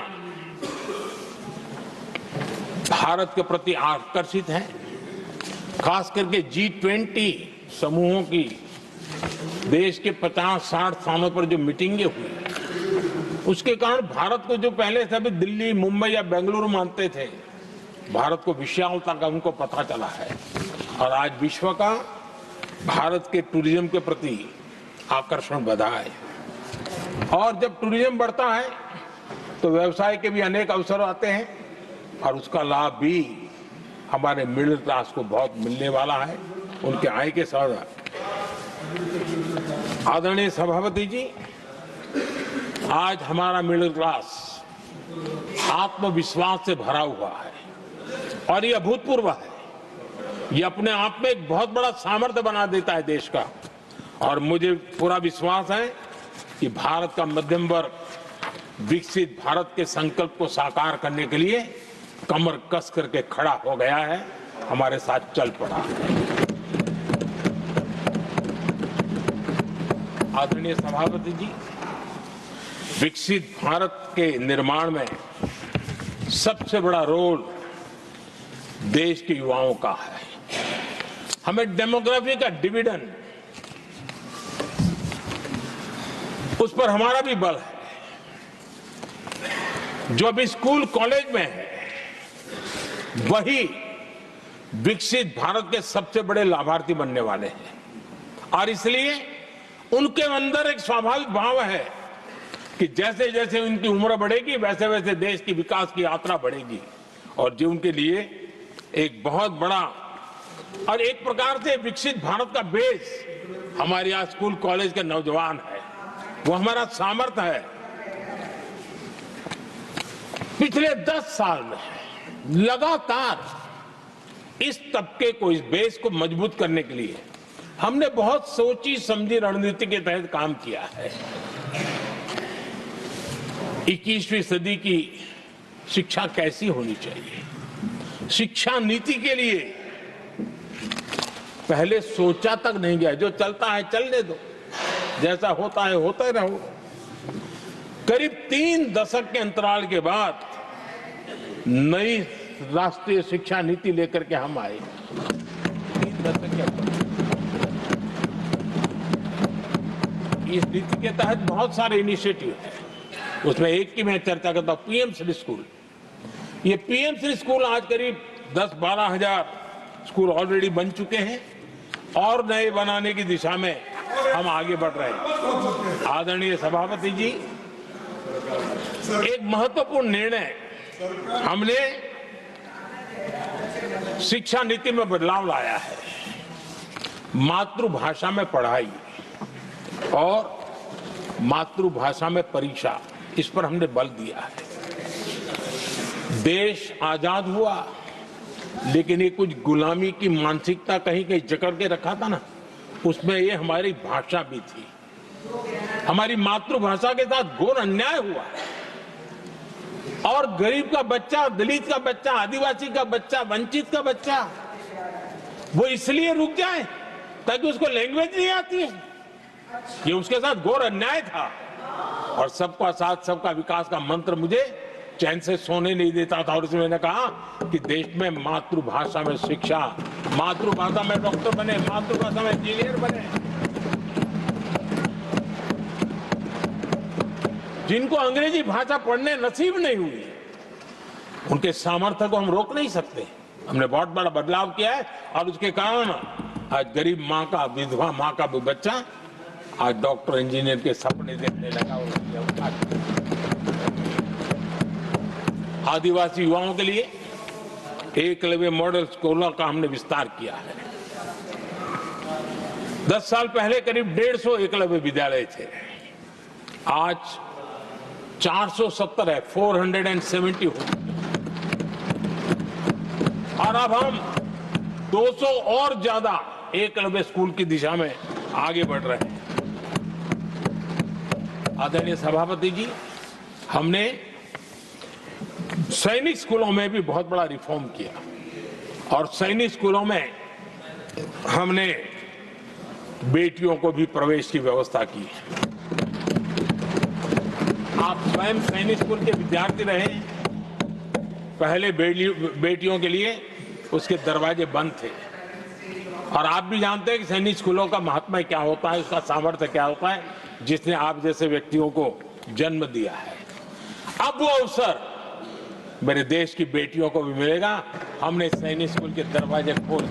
भारत के प्रति आकर्षित है, खास करके G20 समूहों की देश के 50-60 स्थानों पर जो मीटिंगें हुई, उसके कारण भारत को जो पहले सभी दिल्ली, मुंबई या बेंगलुरु मानते थे, भारत को विशालता का उनको पता चला है, और आज विश्व का भारत के टूरिज्म के प्रति आकर्षण बढ़ा है। और जब टूरिज्म बढ़ता है तो व्यवसाय के भी अनेक अवसर आते हैं, और उसका लाभ भी हमारे मिडिल क्लास को बहुत मिलने वाला है, उनके आय के साथ। आदरणीय सभापति जी, आज हमारा मिडिल क्लास आत्मविश्वास से भरा हुआ है, और ये अभूतपूर्व है। ये अपने आप में एक बहुत बड़ा सामर्थ्य बना देता है देश का, और मुझे पूरा विश्वास है कि भारत का मध्यम वर्ग विकसित भारत के संकल्प को साकार करने के लिए कमर कस करके खड़ा हो गया है, हमारे साथ चल पड़ा है। आदरणीय सभापति जी, विकसित भारत के निर्माण में सबसे बड़ा रोल देश के युवाओं का है। हमें डेमोग्राफी का डिविडेंड, उस पर हमारा भी बल है। जो अभी स्कूल कॉलेज में है, वही विकसित भारत के सबसे बड़े लाभार्थी बनने वाले हैं, और इसलिए उनके अंदर एक स्वाभाविक भाव है कि जैसे जैसे उनकी उम्र बढ़ेगी, वैसे वैसे देश की विकास की यात्रा बढ़ेगी, और जो उनके लिए एक बहुत बड़ा और एक प्रकार से विकसित भारत का बेस हमारे यहाँ स्कूल कॉलेज के नौजवान है, वो हमारा सामर्थ्य है। पिछले 10 साल में लगातार इस तबके को, इस बेस को मजबूत करने के लिए हमने बहुत सोची समझी रणनीति के तहत काम किया है। 21वीं सदी की शिक्षा कैसी होनी चाहिए, शिक्षा नीति के लिए पहले सोचा तक नहीं गया, जो चलता है चलने दो, जैसा होता है होता ही रहो। करीब 3 दशक के अंतराल के बाद नई राष्ट्रीय शिक्षा नीति लेकर के हम आए। 3 दशक के अंतराल। इस नीति के तहत बहुत सारे इनिशिएटिव हैं, उसमें एक की मैं चर्चा करता हूं, पीएम श्री स्कूल। ये पीएम श्री स्कूल आज करीब 10-12 हजार स्कूल ऑलरेडी बन चुके हैं और नए बनाने की दिशा में हम आगे बढ़ रहे हैं। आदरणीय सभापति जी, एक महत्वपूर्ण निर्णय हमने शिक्षा नीति में बदलाव लाया है। मातृभाषा में पढ़ाई और मातृभाषा में परीक्षा, इस पर हमने बल दिया है। देश आजाद हुआ, लेकिन ये कुछ गुलामी की मानसिकता कहीं कहीं जकड़ के रखा था ना, उसमें ये हमारी भाषा भी थी। हमारी मातृभाषा के साथ घोर अन्याय हुआ और गरीब का बच्चा, दलित का बच्चा, आदिवासी का बच्चा, वंचित का बच्चा वो इसलिए रुक जाए ताकि उसको लैंग्वेज नहीं आती है। ये उसके साथ घोर अन्याय था और सबका साथ सबका विकास का मंत्र मुझे चैन से सोने नहीं देता था। और इसलिए मैंने कहा कि देश में मातृभाषा में शिक्षा, मातृभाषा में डॉक्टर बने, मातृभाषा में इंजीनियर बने। जिनको अंग्रेजी भाषा पढ़ने नसीब नहीं हुई, उनके सामर्थ्य को हम रोक नहीं सकते। हमने बहुत बड़ा बदलाव किया है और उसके कारण आज गरीब माँ का, विधवा माँ का भी बच्चा आज डॉक्टर इंजीनियर के सपने देखने लगा। आदिवासी युवाओं के लिए एकलव्य मॉडल स्कूलों का हमने विस्तार किया है। 10 साल पहले करीब 150 एकलव्य विद्यालय थे, आज 470 है, 470 हो। और अब हम 200 और ज्यादा एकलव्य स्कूल की दिशा में आगे बढ़ रहे हैं। आदरणीय सभापति जी, हमने सैनिक स्कूलों में भी बहुत बड़ा रिफॉर्म किया और सैनिक स्कूलों में हमने बेटियों को भी प्रवेश की व्यवस्था की। आप स्वयं सैनिक स्कूल के विद्यार्थी रहे, पहले बेटियों के लिए उसके दरवाजे बंद थे और आप भी जानते हैं कि सैनिक स्कूलों का महात्मा क्या होता है, उसका सामर्थ्य क्या होता है, जिसने आप जैसे व्यक्तियों को जन्म दिया है। अब वो अवसर मेरे देश की बेटियों को भी मिलेगा। हमने सैनिक स्कूल के दरवाजे खोल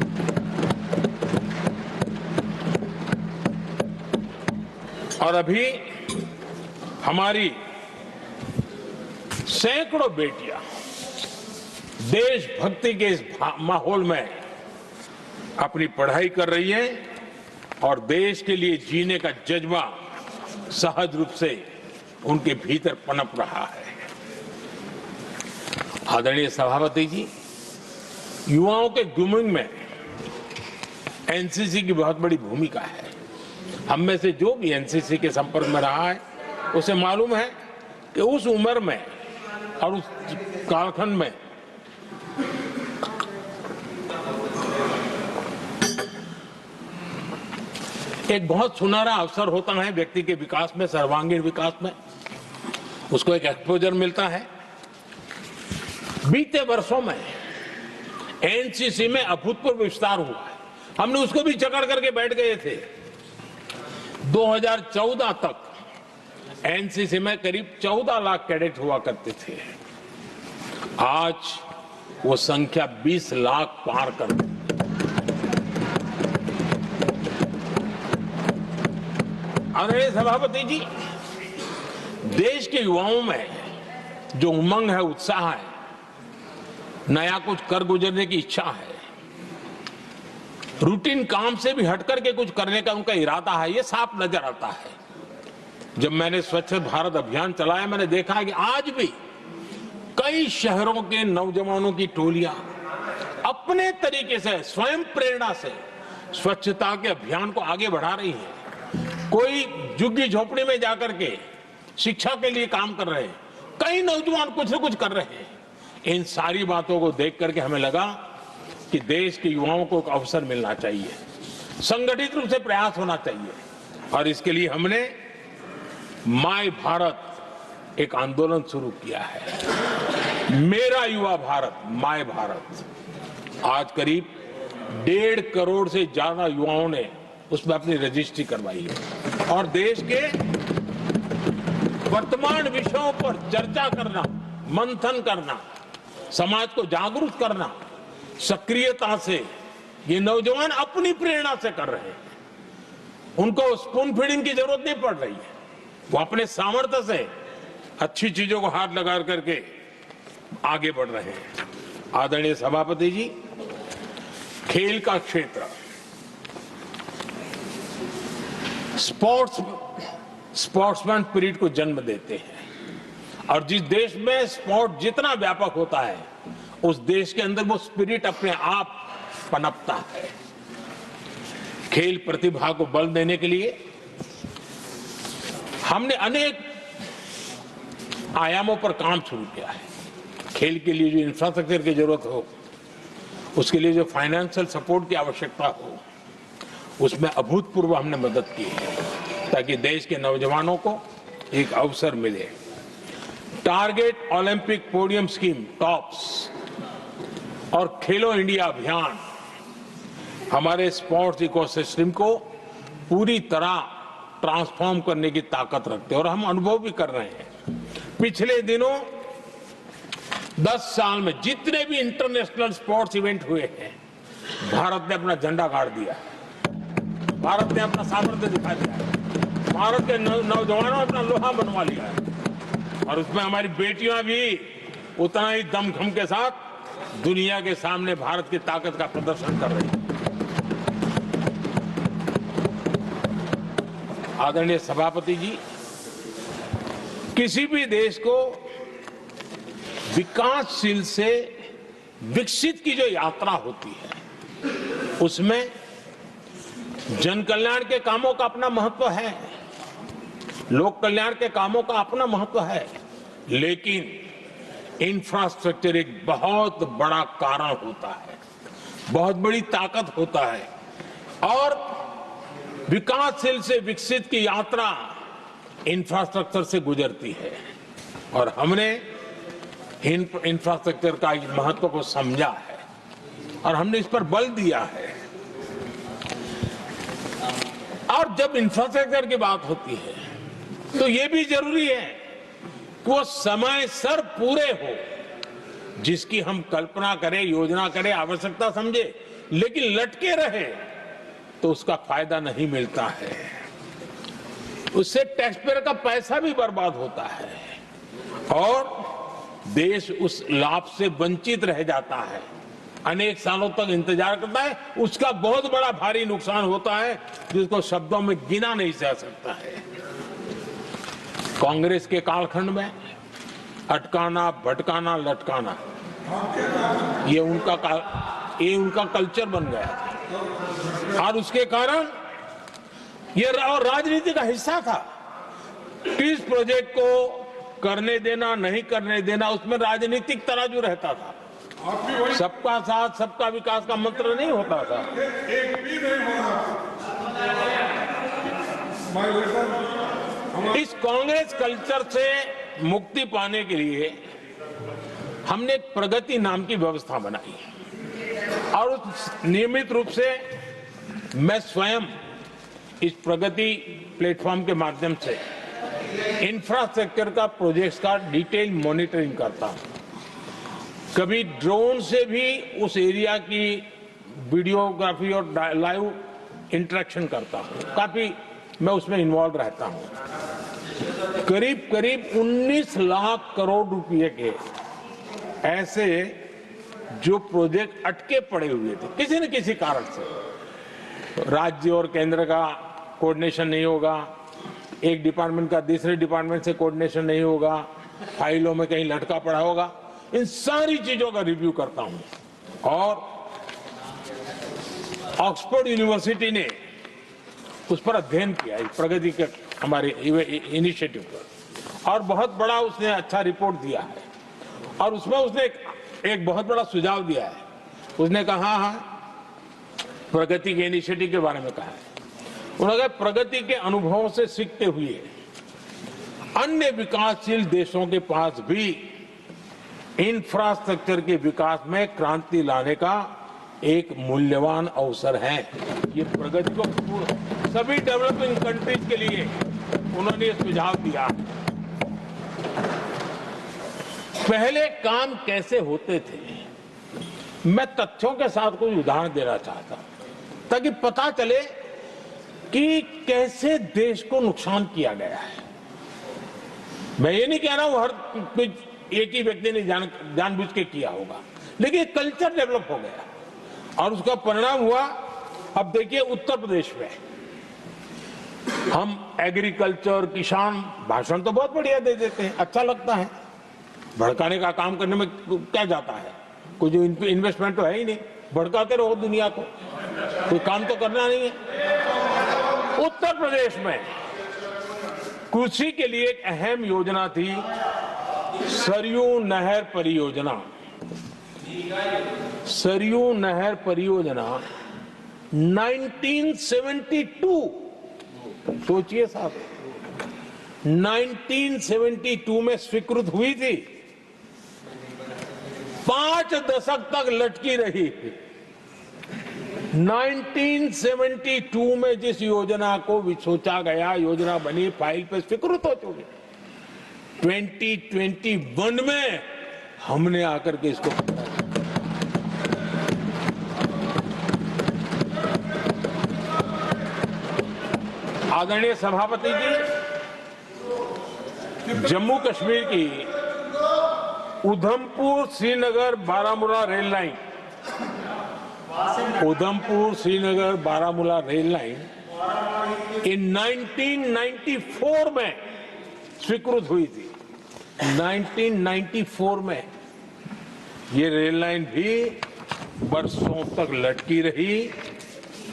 और अभी हमारी सैकड़ों बेटियां देशभक्ति के इस माहौल में अपनी पढ़ाई कर रही हैं और देश के लिए जीने का जज्बा सहज रूप से उनके भीतर पनप रहा है। आदरणीय सभापति जी, युवाओं के ग्रूमिंग में एनसीसी की बहुत बड़ी भूमिका है। हम में से जो भी एनसीसी के संपर्क में रहा है उसे मालूम है कि उस उम्र में और उस कालखंड में एक बहुत सुनहरा अवसर होता है व्यक्ति के विकास में, सर्वांगीण विकास में। उसको एक एक्सपोजर मिलता है। बीते वर्षों में एनसीसी में अभूतपूर्व विस्तार हुआ है। हमने उसको भी जकड़ करके बैठ गए थे। 2014 तक एनसीसी में करीब 14 लाख कैडेट हुआ करते थे, आज वो संख्या 20 लाख पार कर गई। आदरणीय सभापति जी, देश के युवाओं में जो उमंग है, उत्साह है, नया कुछ कर गुजरने की इच्छा है, रूटीन काम से भी हटकर के कुछ करने का उनका इरादा है, ये साफ नजर आता है। जब मैंने स्वच्छ भारत अभियान चलाया, मैंने देखा है कि आज भी कई शहरों के नौजवानों की टोलियां अपने तरीके से, स्वयं प्रेरणा से स्वच्छता के अभियान को आगे बढ़ा रही है। कोई झुग्गी झोपड़ी में जाकर के शिक्षा के लिए काम कर रहे हैं, कई नौजवान कुछ न कुछ कर रहे हैं। इन सारी बातों को देख करके हमें लगा कि देश के युवाओं को एक अवसर मिलना चाहिए। संगठित रूप से प्रयास होना चाहिए और इसके लिए हमने माय भारत एक आंदोलन शुरू किया है। मेरा युवा भारत, माय भारत। आज करीब 1.5 करोड़ से ज्यादा युवाओं ने उसमें अपनी रजिस्ट्री करवाई है और देश के वर्तमान विषयों पर चर्चा करना, मंथन करना, समाज को जागरूक करना, सक्रियता से ये नौजवान अपनी प्रेरणा से कर रहे हैं। उनको स्पून फीडिंग की जरूरत नहीं पड़ रही है, वो अपने सामर्थ्य से अच्छी चीजों को हाथ लगा करके आगे बढ़ रहे हैं। आदरणीय सभापति जी, खेल का क्षेत्र, स्पोर्ट्समैन स्पिरिट को जन्म देते हैं और जिस देश में स्पोर्ट जितना व्यापक होता है उस देश के अंदर वो स्पिरिट अपने आप पनपता है। खेल प्रतिभा को बल देने के लिए हमने अनेक आयामों पर काम शुरू किया है। खेल के लिए जो इंफ्रास्ट्रक्चर की जरूरत हो, उसके लिए जो फाइनेंशियल सपोर्ट की आवश्यकता हो, उसमें अभूतपूर्व हमने मदद की है ताकि देश के नौजवानों को एक अवसर मिले। Target Olympic podium scheme tops और खेलो इंडिया अभियान हमारे स्पोर्ट्स इकोसिस्टम को पूरी तरह ट्रांसफॉर्म करने की ताकत रखते हैं और हम अनुभव भी कर रहे हैं। पिछले दिनों 10 साल में जितने भी इंटरनेशनल स्पोर्ट्स इवेंट हुए हैं, भारत ने अपना झंडा गाड़ दिया, भारत ने अपना सामर्थ्य दिखा दिया है, भारत के नौजवानों ने अपना लोहा बनवा लिया है और उसमें हमारी बेटियां भी उतना ही दमखम के साथ दुनिया के सामने भारत की ताकत का प्रदर्शन कर रही है। आदरणीय सभापति जी, किसी भी देश को विकासशील से विकसित की जो यात्रा होती है उसमें जन कल्याण के कामों का अपना महत्व है, लोक कल्याण के कामों का अपना महत्व है, लेकिन इंफ्रास्ट्रक्चर एक बहुत बड़ा कारण होता है, बहुत बड़ी ताकत होता है और विकासशील से विकसित की यात्रा इंफ्रास्ट्रक्चर से गुजरती है और हमने इंफ्रास्ट्रक्चर का महत्व को समझा है और हमने इस पर बल दिया है। और जब इंफ्रास्ट्रक्चर की बात होती है तो ये भी जरूरी है कि वो समय सर पूरे हो, जिसकी हम कल्पना करें, योजना करें, आवश्यकता समझे, लेकिन लटके रहे तो उसका फायदा नहीं मिलता है, उससे टैक्स पेयर का पैसा भी बर्बाद होता है और देश उस लाभ से वंचित रह जाता है, अनेक सालों तक इंतजार करता है, उसका बहुत बड़ा भारी नुकसान होता है जिसको शब्दों में गिना नहीं जा सकता है। कांग्रेस के कालखंड में अटकाना, भटकाना, लटकाना ये उनका कल्चर बन गया था और उसके कारण ये राजनीति का हिस्सा था। किस प्रोजेक्ट को करने देना, नहीं करने देना, उसमें राजनीतिक तराजू रहता था। सबका साथ सबका विकास का मंत्र नहीं होता था। एक भी नहीं होना। इस कांग्रेस कल्चर से मुक्ति पाने के लिए हमने एक प्रगति नाम की व्यवस्था बनाई और उस नियमित रूप से मैं स्वयं इस प्रगति प्लेटफॉर्म के माध्यम से इंफ्रास्ट्रक्चर का प्रोजेक्ट्स का डिटेल मॉनिटरिंग करता हूं। कभी ड्रोन से भी उस एरिया की वीडियोग्राफी और लाइव इंटरेक्शन करता हूं, काफी मैं उसमें इन्वॉल्व रहता हूं। करीब 19 लाख करोड़ रुपए के ऐसे जो प्रोजेक्ट अटके पड़े हुए थे किसी न किसी कारण से, राज्य और केंद्र का कोऑर्डिनेशन नहीं होगा, एक डिपार्टमेंट का दूसरे डिपार्टमेंट से कोऑर्डिनेशन नहीं होगा, फाइलों में कहीं लटका पड़ा होगा, इन सारी चीजों का रिव्यू करता हूं और ऑक्सफोर्ड यूनिवर्सिटी ने उस पर अध्ययन किया इस प्रगति के हमारे इनिशिएटिव पर और बहुत बड़ा उसने अच्छा रिपोर्ट दिया है और उसमें उसने एक बहुत बड़ा सुझाव दिया है। उसने कहा प्रगति के इनिशिएटिव के बारे में कहा है। उन्होंने कहा प्रगति के अनुभवों से सीखते हुए अन्य विकासशील देशों के पास भी इंफ्रास्ट्रक्चर के विकास में क्रांति लाने का एक मूल्यवान अवसर है। ये प्रगति को सभी डेवलपिंग कंट्रीज के लिए उन्होंने ये सुझाव दिया। पहले काम कैसे होते थे, मैं तथ्यों के साथ कोई उदाहरण देना चाहता हूं ताकि पता चले कि कैसे देश को नुकसान किया गया है। मैं ये नहीं कह रहा हूं हर कुछ एक ही व्यक्ति ने जानबूझ के किया होगा, लेकिन कल्चर डेवलप हो गया और उसका परिणाम हुआ। अब देखिए उत्तर प्रदेश में हम एग्रीकल्चर, किसान, भाषण तो बहुत बढ़िया दे देते हैं, अच्छा लगता है, भड़काने का काम करने में क्या जाता है, कोई जो इन्वेस्टमेंट तो है ही नहीं, भड़काते रहो दुनिया को, कोई काम तो करना नहीं है। उत्तर प्रदेश में कृषि के लिए एक अहम योजना थी सरयू नहर परियोजना। सरयू नहर परियोजना 1972, सोचिए साहब, 1972 में स्वीकृत हुई थी, 5 दशक तक लटकी रही। 1972 में जिस योजना को सोचा गया, योजना बनी, फाइल पे स्वीकृत हो चुकी, 2021 में हमने आकर के इसको आदरणीय सभापति जी, जम्मू कश्मीर की Udhampur Srinagar Baramulla rail line, Udhampur Srinagar Baramulla rail line in 1994 में स्वीकृत हुई थी। 1994 में ये रेल लाइन भी बरसों तक लटकी रही।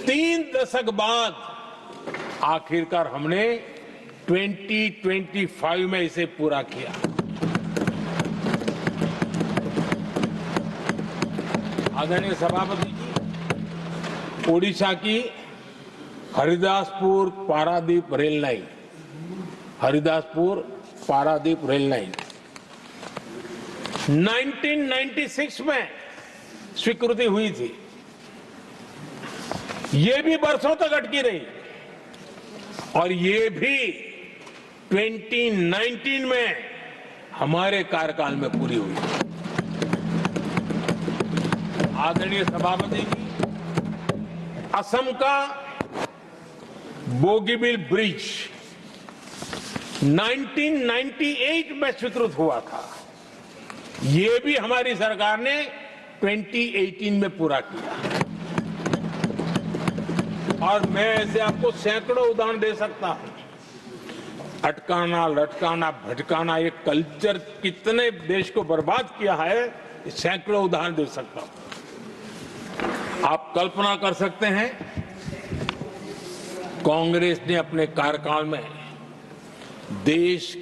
3 दशक बाद आखिरकार हमने 2025 में इसे पूरा किया। आदरणीय सभापति जी, ओडिशा की Haridaspur Paradip rail line, Haridaspur Paradip rail line 1996 में स्वीकृति हुई थी। ये भी बरसों तक अटकी रही और ये भी 2019 में हमारे कार्यकाल में पूरी हुई। आदरणीय सभापति जी, असम का बोगीबिल ब्रिज 1998 में स्वीकृत हुआ था, ये भी हमारी सरकार ने 2018 में पूरा किया। और मैं ऐसे आपको सैकड़ों उदाहरण दे सकता हूं। अटकाना, लटकाना, भटकाना, ये कल्चर कितने देश को बर्बाद किया है, सैकड़ों उदाहरण दे सकता हूं। आप कल्पना कर सकते हैं, कांग्रेस ने अपने कार्यकाल में देश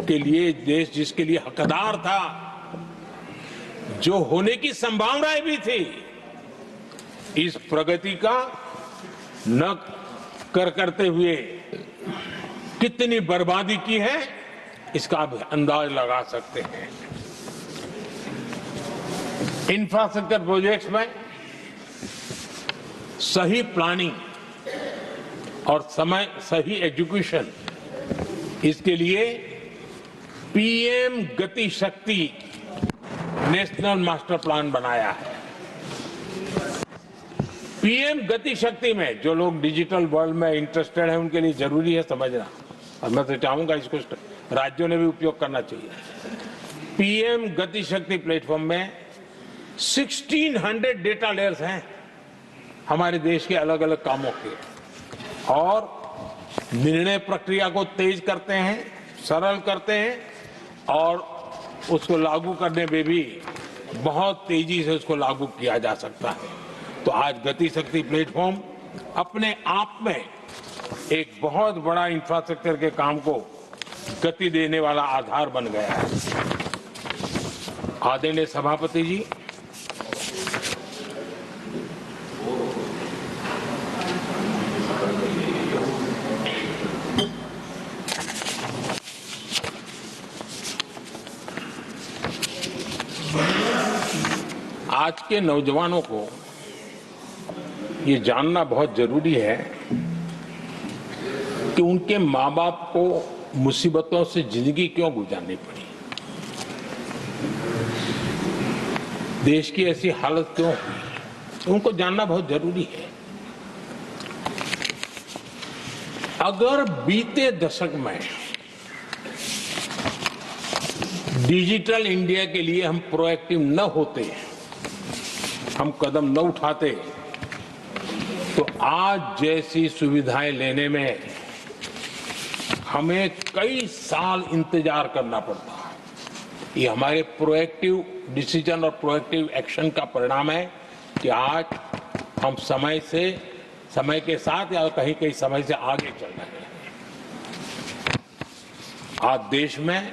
के लिए, देश जिसके लिए हकदार था, जो होने की संभावनाएं भी थी, इस प्रगति का न करते हुए कितनी बर्बादी की है, इसका आप अंदाज लगा सकते हैं। इंफ्रास्ट्रक्चर प्रोजेक्ट्स में सही प्लानिंग और समय सही एग्जीक्यूशन, इसके लिए पीएम गति शक्ति नेशनल मास्टर प्लान बनाया है। पीएम गति शक्ति में जो लोग डिजिटल वर्ल्ड में इंटरेस्टेड हैं, उनके लिए जरूरी है समझना, और मैं तो चाहूंगा इसको राज्यों ने भी उपयोग करना चाहिए। पीएम गति शक्ति प्लेटफॉर्म में 1600 डेटा लेयर्स हैं हमारे देश के अलग अलग कामों के, और निर्णय प्रक्रिया को तेज करते हैं, सरल करते हैं, और उसको लागू करने में भी बहुत तेजी से उसको लागू किया जा सकता है। तो आज गति शक्ति प्लेटफॉर्म अपने आप में एक बहुत बड़ा इंफ्रास्ट्रक्चर के काम को गति देने वाला आधार बन गया है। आदरणीय सभापति जी, आज के नौजवानों को ये जानना बहुत जरूरी है कि उनके माँ बाप को मुसीबतों से जिंदगी क्यों गुजारनी पड़ी, देश की ऐसी हालत क्यों हुई, उनको जानना बहुत जरूरी है। अगर बीते दशक में डिजिटल इंडिया के लिए हम प्रोएक्टिव न होते, हम कदम न उठाते, तो आज जैसी सुविधाएं लेने में हमें कई साल इंतजार करना पड़ता। ये हमारे प्रोएक्टिव डिसीजन और प्रोएक्टिव एक्शन का परिणाम है कि आज हम समय के साथ या कहीं कहीं समय से आगे चल रहे हैं। आज देश में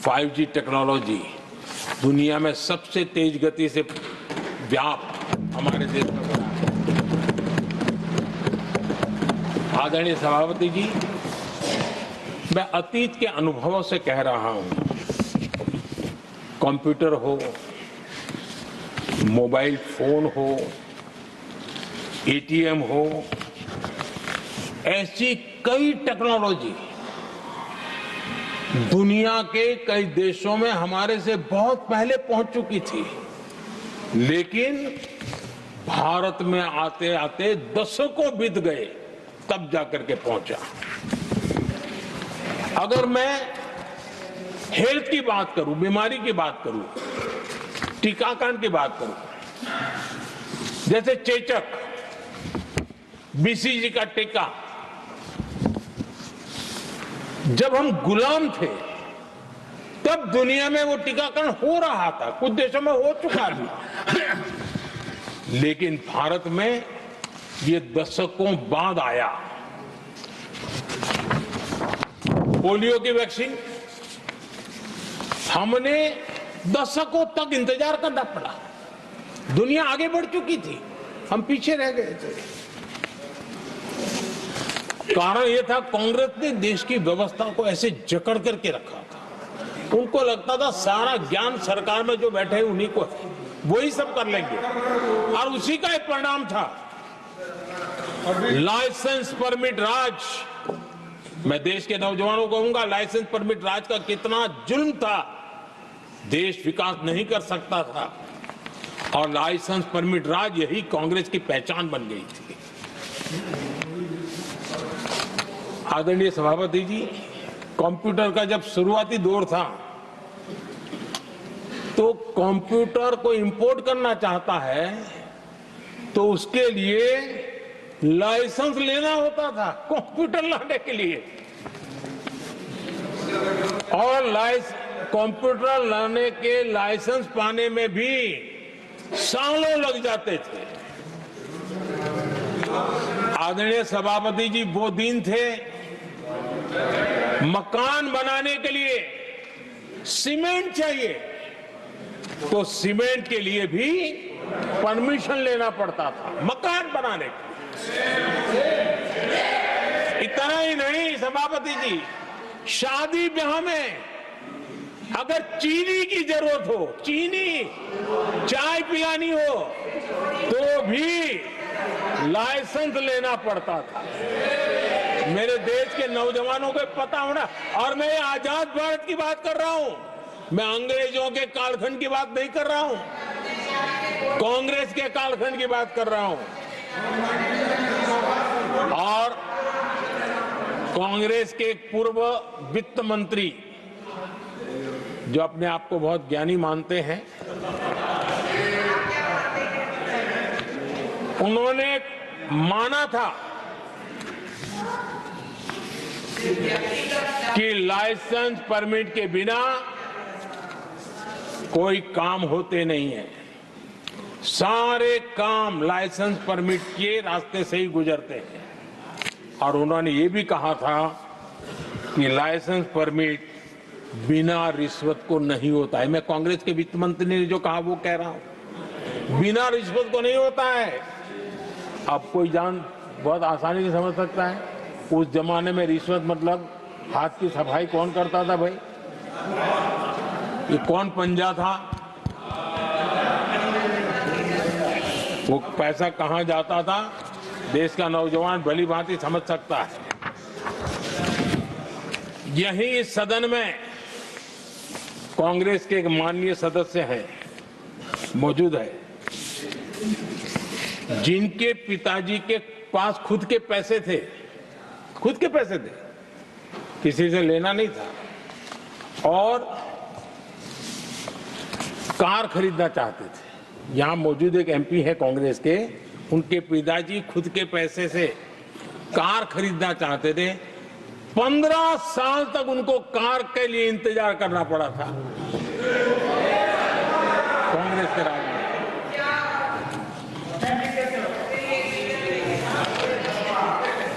5G टेक्नोलॉजी दुनिया में सबसे तेज गति से व्याप्त हमारे देश में बढ़ा है। आदरणीय सभापति जी, मैं अतीत के अनुभवों से कह रहा हूं, कंप्यूटर हो, मोबाइल फोन हो, एटीएम हो, ऐसी कई टेक्नोलॉजी दुनिया के कई देशों में हमारे से बहुत पहले पहुंच चुकी थी, लेकिन भारत में आते आते दशकों बीत गए तब जाकर के पहुंचा। अगर मैं हेल्थ की बात करूं, बीमारी की बात करूं, टीकाकरण की बात करूं, जैसे चेचक, बीसीजी का टीका, जब हम गुलाम थे तब दुनिया में वो टीकाकरण हो रहा था, कुछ देशों में हो चुका था, लेकिन भारत में ये दशकों बाद आया। पोलियो की वैक्सीन हमने दशकों तक इंतजार करना पड़ा, दुनिया आगे बढ़ चुकी थी, हम पीछे रह गए थे। कारण यह था कांग्रेस ने देश की व्यवस्था को ऐसे जकड़ करके रखा था। उनको लगता था सारा ज्ञान सरकार में जो बैठे हैं उन्हीं को है, वही सब कर लेंगे, और उसी का एक परिणाम था लाइसेंस परमिट राज। मैं देश के नौजवानों को कहूंगा, लाइसेंस परमिट राज का कितना जुल्म था, देश विकास नहीं कर सकता था, और लाइसेंस परमिट राज यही कांग्रेस की पहचान बन गई थी। आदरणीय सभापति जी, कंप्यूटर का जब शुरुआती दौर था तो कंप्यूटर को इंपोर्ट करना चाहता है तो उसके लिए लाइसेंस लेना होता था कंप्यूटर लाने के लिए, और कंप्यूटर लाने के लाइसेंस पाने में भी सालों लग जाते थे। आदरणीय सभापति जी, वो दिन थे मकान बनाने के लिए सीमेंट चाहिए तो सीमेंट के लिए भी परमिशन लेना पड़ता था मकान बनाने के। इतना ही नहीं सभापति जी, शादी ब्याह में अगर चीनी की जरूरत हो, चीनी चाय पिलानी हो, तो भी लाइसेंस लेना पड़ता था। मेरे देश के नौजवानों को पता होना, और मैं आजाद भारत की बात कर रहा हूं, मैं अंग्रेजों के कालखंड की बात नहीं कर रहा हूं, कांग्रेस के कालखंड की बात कर रहा हूं। और कांग्रेस के एक पूर्व वित्त मंत्री जो अपने आप को बहुत ज्ञानी मानते हैं, उन्होंने माना था कि लाइसेंस परमिट के बिना कोई काम होते नहीं है, सारे काम लाइसेंस परमिट के रास्ते से ही गुजरते हैं। और उन्होंने ये भी कहा था कि लाइसेंस परमिट बिना रिश्वत को नहीं होता है। मैं कांग्रेस के वित्त मंत्री ने जो कहा वो कह रहा हूं, बिना रिश्वत को नहीं होता है। अब कोई बहुत आसानी से समझ सकता है, उस जमाने में रिश्वत मतलब हाथ की सफाई कौन करता था भाई, ये कौन पंजा था, वो पैसा कहां जाता था देश का नौजवान भली भांति समझ सकता है। यही इस सदन में कांग्रेस के एक माननीय सदस्य हैं, मौजूद है, जिनके पिताजी के पास खुद के पैसे थे, किसी से लेना नहीं था, और कार खरीदना चाहते थे। यहां मौजूद एक एमपी है कांग्रेस के, उनके पिताजी खुद के पैसे से कार खरीदना चाहते थे। 15 साल तक उनको कार के लिए इंतजार करना पड़ा था कांग्रेस के राज में।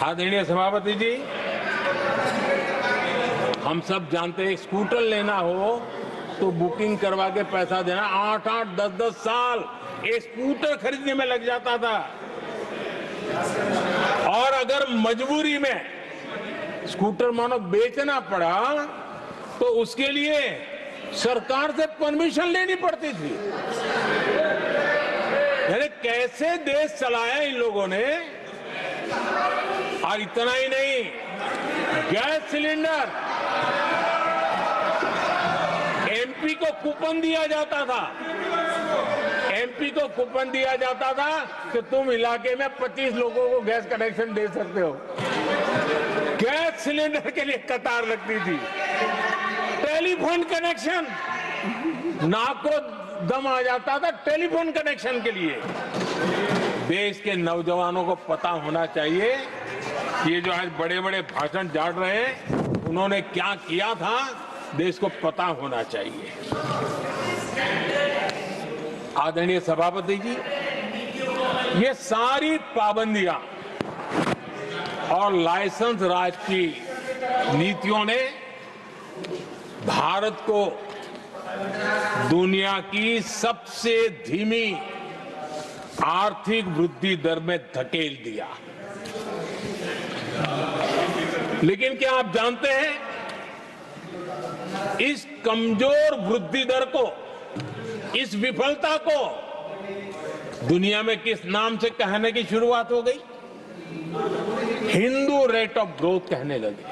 आदरणीय सभापति जी, हम सब जानते हैं स्कूटर लेना हो तो बुकिंग करवा के पैसा देना, 8-8, 10-10 साल एक स्कूटर खरीदने में लग जाता था। और अगर मजबूरी में स्कूटर मानो बेचना पड़ा तो उसके लिए सरकार से परमिशन लेनी पड़ती थी। यानी कैसे देश चलाया इन लोगों ने। और इतना ही नहीं, गैस सिलेंडर एमपी को कूपन दिया जाता था, कि तुम इलाके में 25 लोगों को गैस कनेक्शन दे सकते हो। गैस सिलेंडर के लिए कतार लगती थी। टेलीफोन कनेक्शन, नाक को दम आ जाता था टेलीफोन कनेक्शन के लिए। देश के नौजवानों को पता होना चाहिए कि ये जो आज बड़े बड़े भाषण झाड़ रहे हैं, उन्होंने क्या किया था, देश को पता होना चाहिए। आदरणीय सभापति जी, ये सारी पाबंदियां और लाइसेंस राज की नीतियों ने भारत को दुनिया की सबसे धीमी आर्थिक वृद्धि दर में धकेल दिया। लेकिन क्या आप जानते हैं, इस कमजोर वृद्धि दर को, इस विफलता को दुनिया में किस नाम से कहने की शुरुआत हो गई? हिंदू रेट ऑफ ग्रोथ कहने लगे।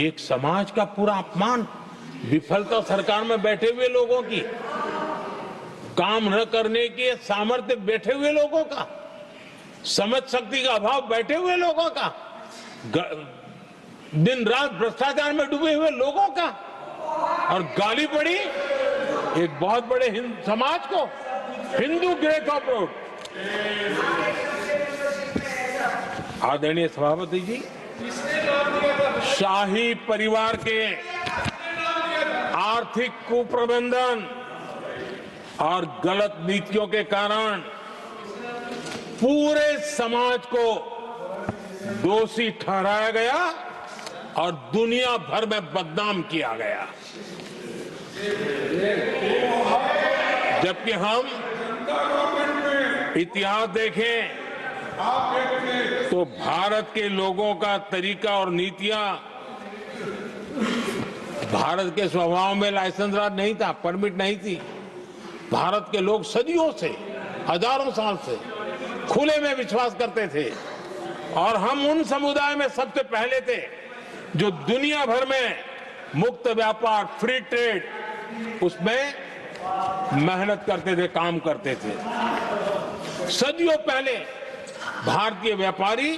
एक समाज का पूरा अपमान, विफलता सरकार में बैठे हुए लोगों की, काम न करने के सामर्थ्य बैठे हुए लोगों का, समझ शक्ति का अभाव बैठे हुए लोगों का, दिन रात भ्रष्टाचार में डूबे हुए लोगों का, और गाली पड़ी एक बहुत बड़े समाज को, हिंदू ग्रेट ऑफ ग्रोथ। आदरणीय सभापति जी, शाही परिवार के आर्थिक कुप्रबंधन और गलत नीतियों के कारण पूरे समाज को दोषी ठहराया गया और दुनिया भर में बदनाम किया गया। जबकि हम इतिहास देखें तो भारत के लोगों का तरीका और नीतियां, भारत के स्वभाव में लाइसेंस राज नहीं था, परमिट नहीं थी। भारत के लोग सदियों से, हजारों साल से खुले में विश्वास करते थे, और हम उन समुदाय में सबसे पहले थे जो दुनिया भर में मुक्त व्यापार, फ्री ट्रेड, उसमें मेहनत करते थे, काम करते थे। सदियों पहले भारतीय व्यापारी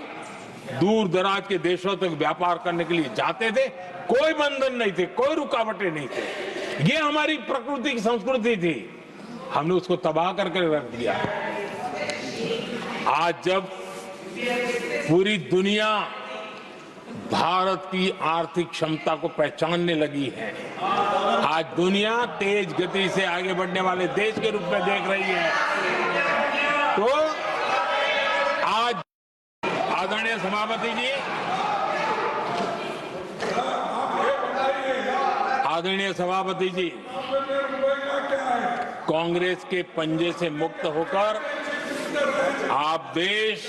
दूर दराज के देशों तक व्यापार करने के लिए जाते थे, कोई बंधन नहीं थे, कोई रुकावटें नहीं थे। ये हमारी प्रकृति की संस्कृति थी, हमने उसको तबाह करके रख दिया। आज जब पूरी दुनिया भारत की आर्थिक क्षमता को पहचानने लगी है, आज दुनिया तेज गति से आगे बढ़ने वाले देश के रूप में देख रही है, तो आज आदरणीय सभापति जी, कांग्रेस के पंजे से मुक्त होकर आप देश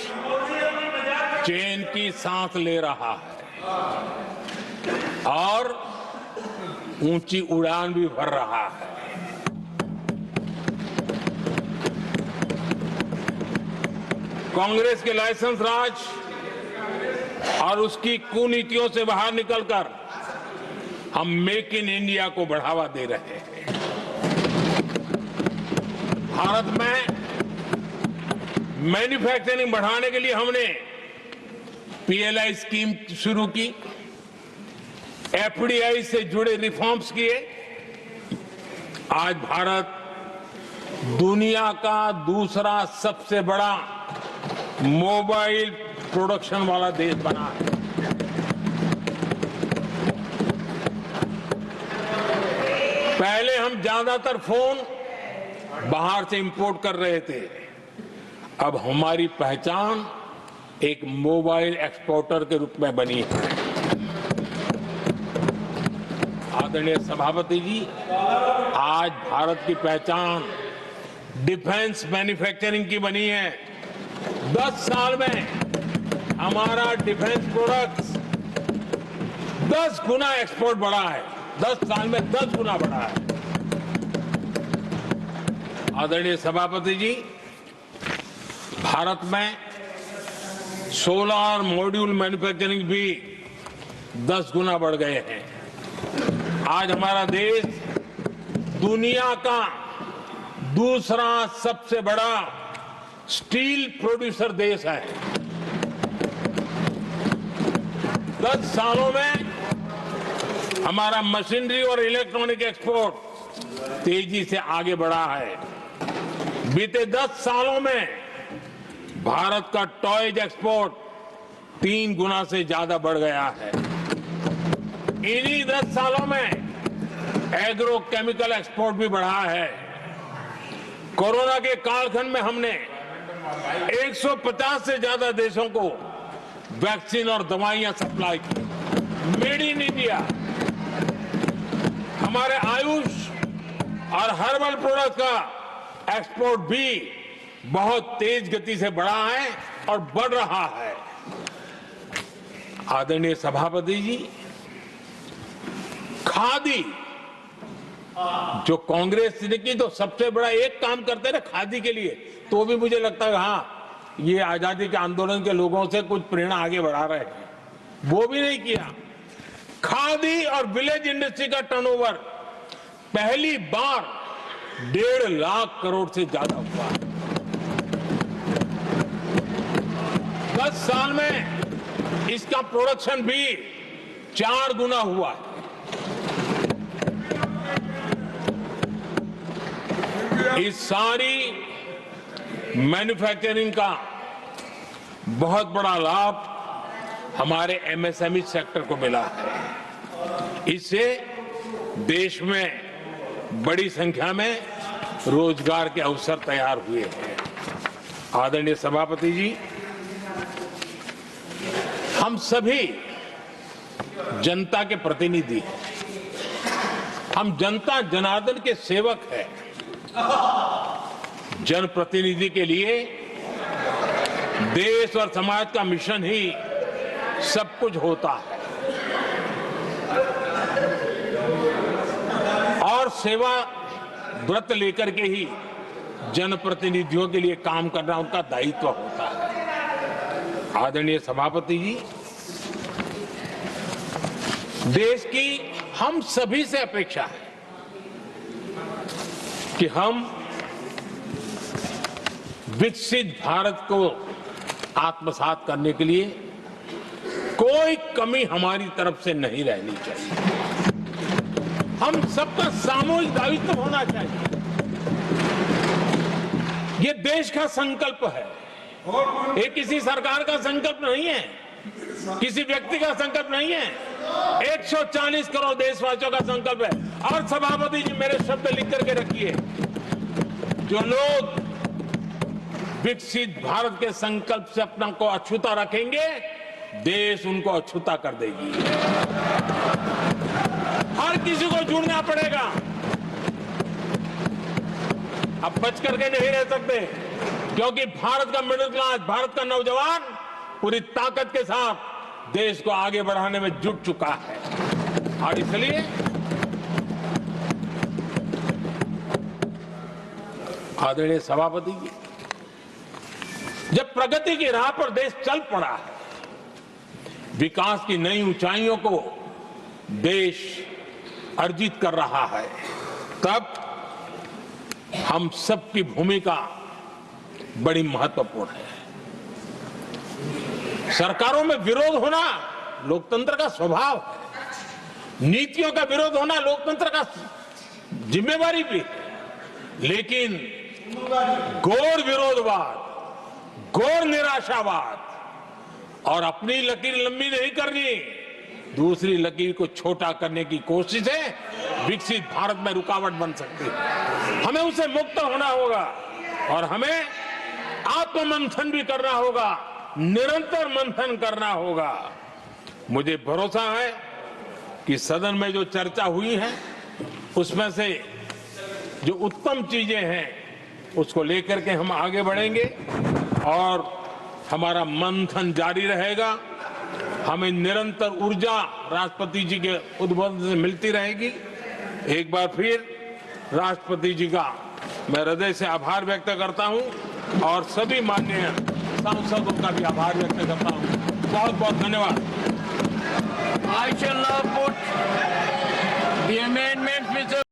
चैन की सांस ले रहा है और ऊंची उड़ान भी भर रहा है। कांग्रेस के लाइसेंस राज और उसकी कुनीतियों से बाहर निकलकर हम मेक इन इंडिया को बढ़ावा दे रहे हैं। भारत में मैन्युफैक्चरिंग बढ़ाने के लिए हमने पीएलआई स्कीम शुरू की, एफडीआई से जुड़े रिफॉर्म्स किए। आज भारत दुनिया का दूसरा सबसे बड़ा मोबाइल प्रोडक्शन वाला देश बना है। पहले हम ज्यादातर फोन बाहर से इंपोर्ट कर रहे थे, अब हमारी पहचान एक मोबाइल एक्सपोर्टर के रूप में बनी है। आदरणीय सभापति जी, आज भारत की पहचान डिफेंस मैन्युफैक्चरिंग की बनी है। 10 साल में हमारा डिफेंस प्रोडक्ट्स 10 गुना एक्सपोर्ट बढ़ा है। 10 साल में 10 गुना बढ़ा है। आदरणीय सभापति जी, भारत में सोलर मॉड्यूल मैन्युफैक्चरिंग भी 10 गुना बढ़ गए हैं। आज हमारा देश दुनिया का दूसरा सबसे बड़ा स्टील प्रोड्यूसर देश है। 10 सालों में हमारा मशीनरी और इलेक्ट्रॉनिक एक्सपोर्ट तेजी से आगे बढ़ा है। बीते 10 सालों में भारत का टॉयज एक्सपोर्ट 3 गुना से ज्यादा बढ़ गया है। इन्हीं 10 सालों में एग्रो केमिकल एक्सपोर्ट भी बढ़ा है। कोरोना के कालखंड में हमने 150 से ज्यादा देशों को वैक्सीन और दवाइयां सप्लाई की। मेड इन इंडिया, हमारे आयुष और हर्बल प्रोडक्ट का एक्सपोर्ट भी बहुत तेज गति से बढ़ा है और बढ़ रहा है। आदरणीय सभापति जी, खादी जो कांग्रेस ने की तो सबसे बड़ा एक काम करते रहे खादी के लिए, तो भी मुझे लगता है हाँ ये आजादी के आंदोलन के लोगों से कुछ प्रेरणा आगे बढ़ा रहे हैं। वो भी नहीं किया। खादी और विलेज इंडस्ट्री का टर्नओवर पहली बार 1.5 लाख करोड़ से ज्यादा हुआ। 10 साल में इसका प्रोडक्शन भी 4 गुना हुआ। इस सारी मैन्युफैक्चरिंग का बहुत बड़ा लाभ हमारे एमएसएमई सेक्टर को मिला है। इससे देश में बड़ी संख्या में रोजगार के अवसर तैयार हुए हैं। आदरणीय सभापति जी, हम सभी जनता के प्रतिनिधि हैं। हम जनता जनार्दन के सेवक हैं। जनप्रतिनिधि के लिए देश और समाज का मिशन ही सब कुछ होता है और सेवा व्रत लेकर के ही जनप्रतिनिधियों के लिए काम करना उनका दायित्व होता है। आदरणीय सभापति जी, देश की हम सभी से अपेक्षा है कि हम विकसित भारत को आत्मसात करने के लिए कोई कमी हमारी तरफ से नहीं रहनी चाहिए। हम सबका सामूहिक दायित्व होना चाहिए। ये देश का संकल्प है। ये किसी सरकार का संकल्प नहीं है, किसी व्यक्ति का संकल्प नहीं है, 140 करोड़ देशवासियों का संकल्प है। और सभापति जी, मेरे शब्द लिख करके रखिए, जो लोग विकसित भारत के संकल्प से अपना को अछूता रखेंगे, देश उनको अछूता कर देगी। हर किसी को जुड़ना पड़ेगा। अब बच करके नहीं रह सकते, क्योंकि भारत का मिडिल क्लास, भारत का नौजवान पूरी ताकत के साथ देश को आगे बढ़ाने में जुट चुका है। और इसलिए आदरणीय सभापति जी, जब प्रगति की राह पर देश चल पड़ा है, विकास की नई ऊंचाइयों को देश अर्जित कर रहा है, तब हम सबकी भूमिका बड़ी महत्वपूर्ण है। सरकारों में विरोध होना लोकतंत्र का स्वभाव है, नीतियों का विरोध होना लोकतंत्र का जिम्मेवारी भी है, लेकिन घोर विरोधवाद, घोर निराशावाद और अपनी लकीर लंबी नहीं करनी, दूसरी लकीर को छोटा करने की कोशिशें विकसित भारत में रुकावट बन सकती है। हमें उसे मुक्त होना होगा और हमें आत्ममंथन भी करना होगा, निरंतर मंथन करना होगा। मुझे भरोसा है कि सदन में जो चर्चा हुई है उसमें से जो उत्तम चीजें हैं उसको लेकर के हम आगे बढ़ेंगे और हमारा मंथन जारी रहेगा। हमें निरंतर ऊर्जा राष्ट्रपति जी के उद्बोधन से मिलती रहेगी। एक बार फिर राष्ट्रपति जी का मैं हृदय से आभार व्यक्त करता हूं और सभी माननीय सांसदों का भी आभार व्यक्त करता हूं। बहुत बहुत धन्यवाद। I shall now put the amendment, Mr.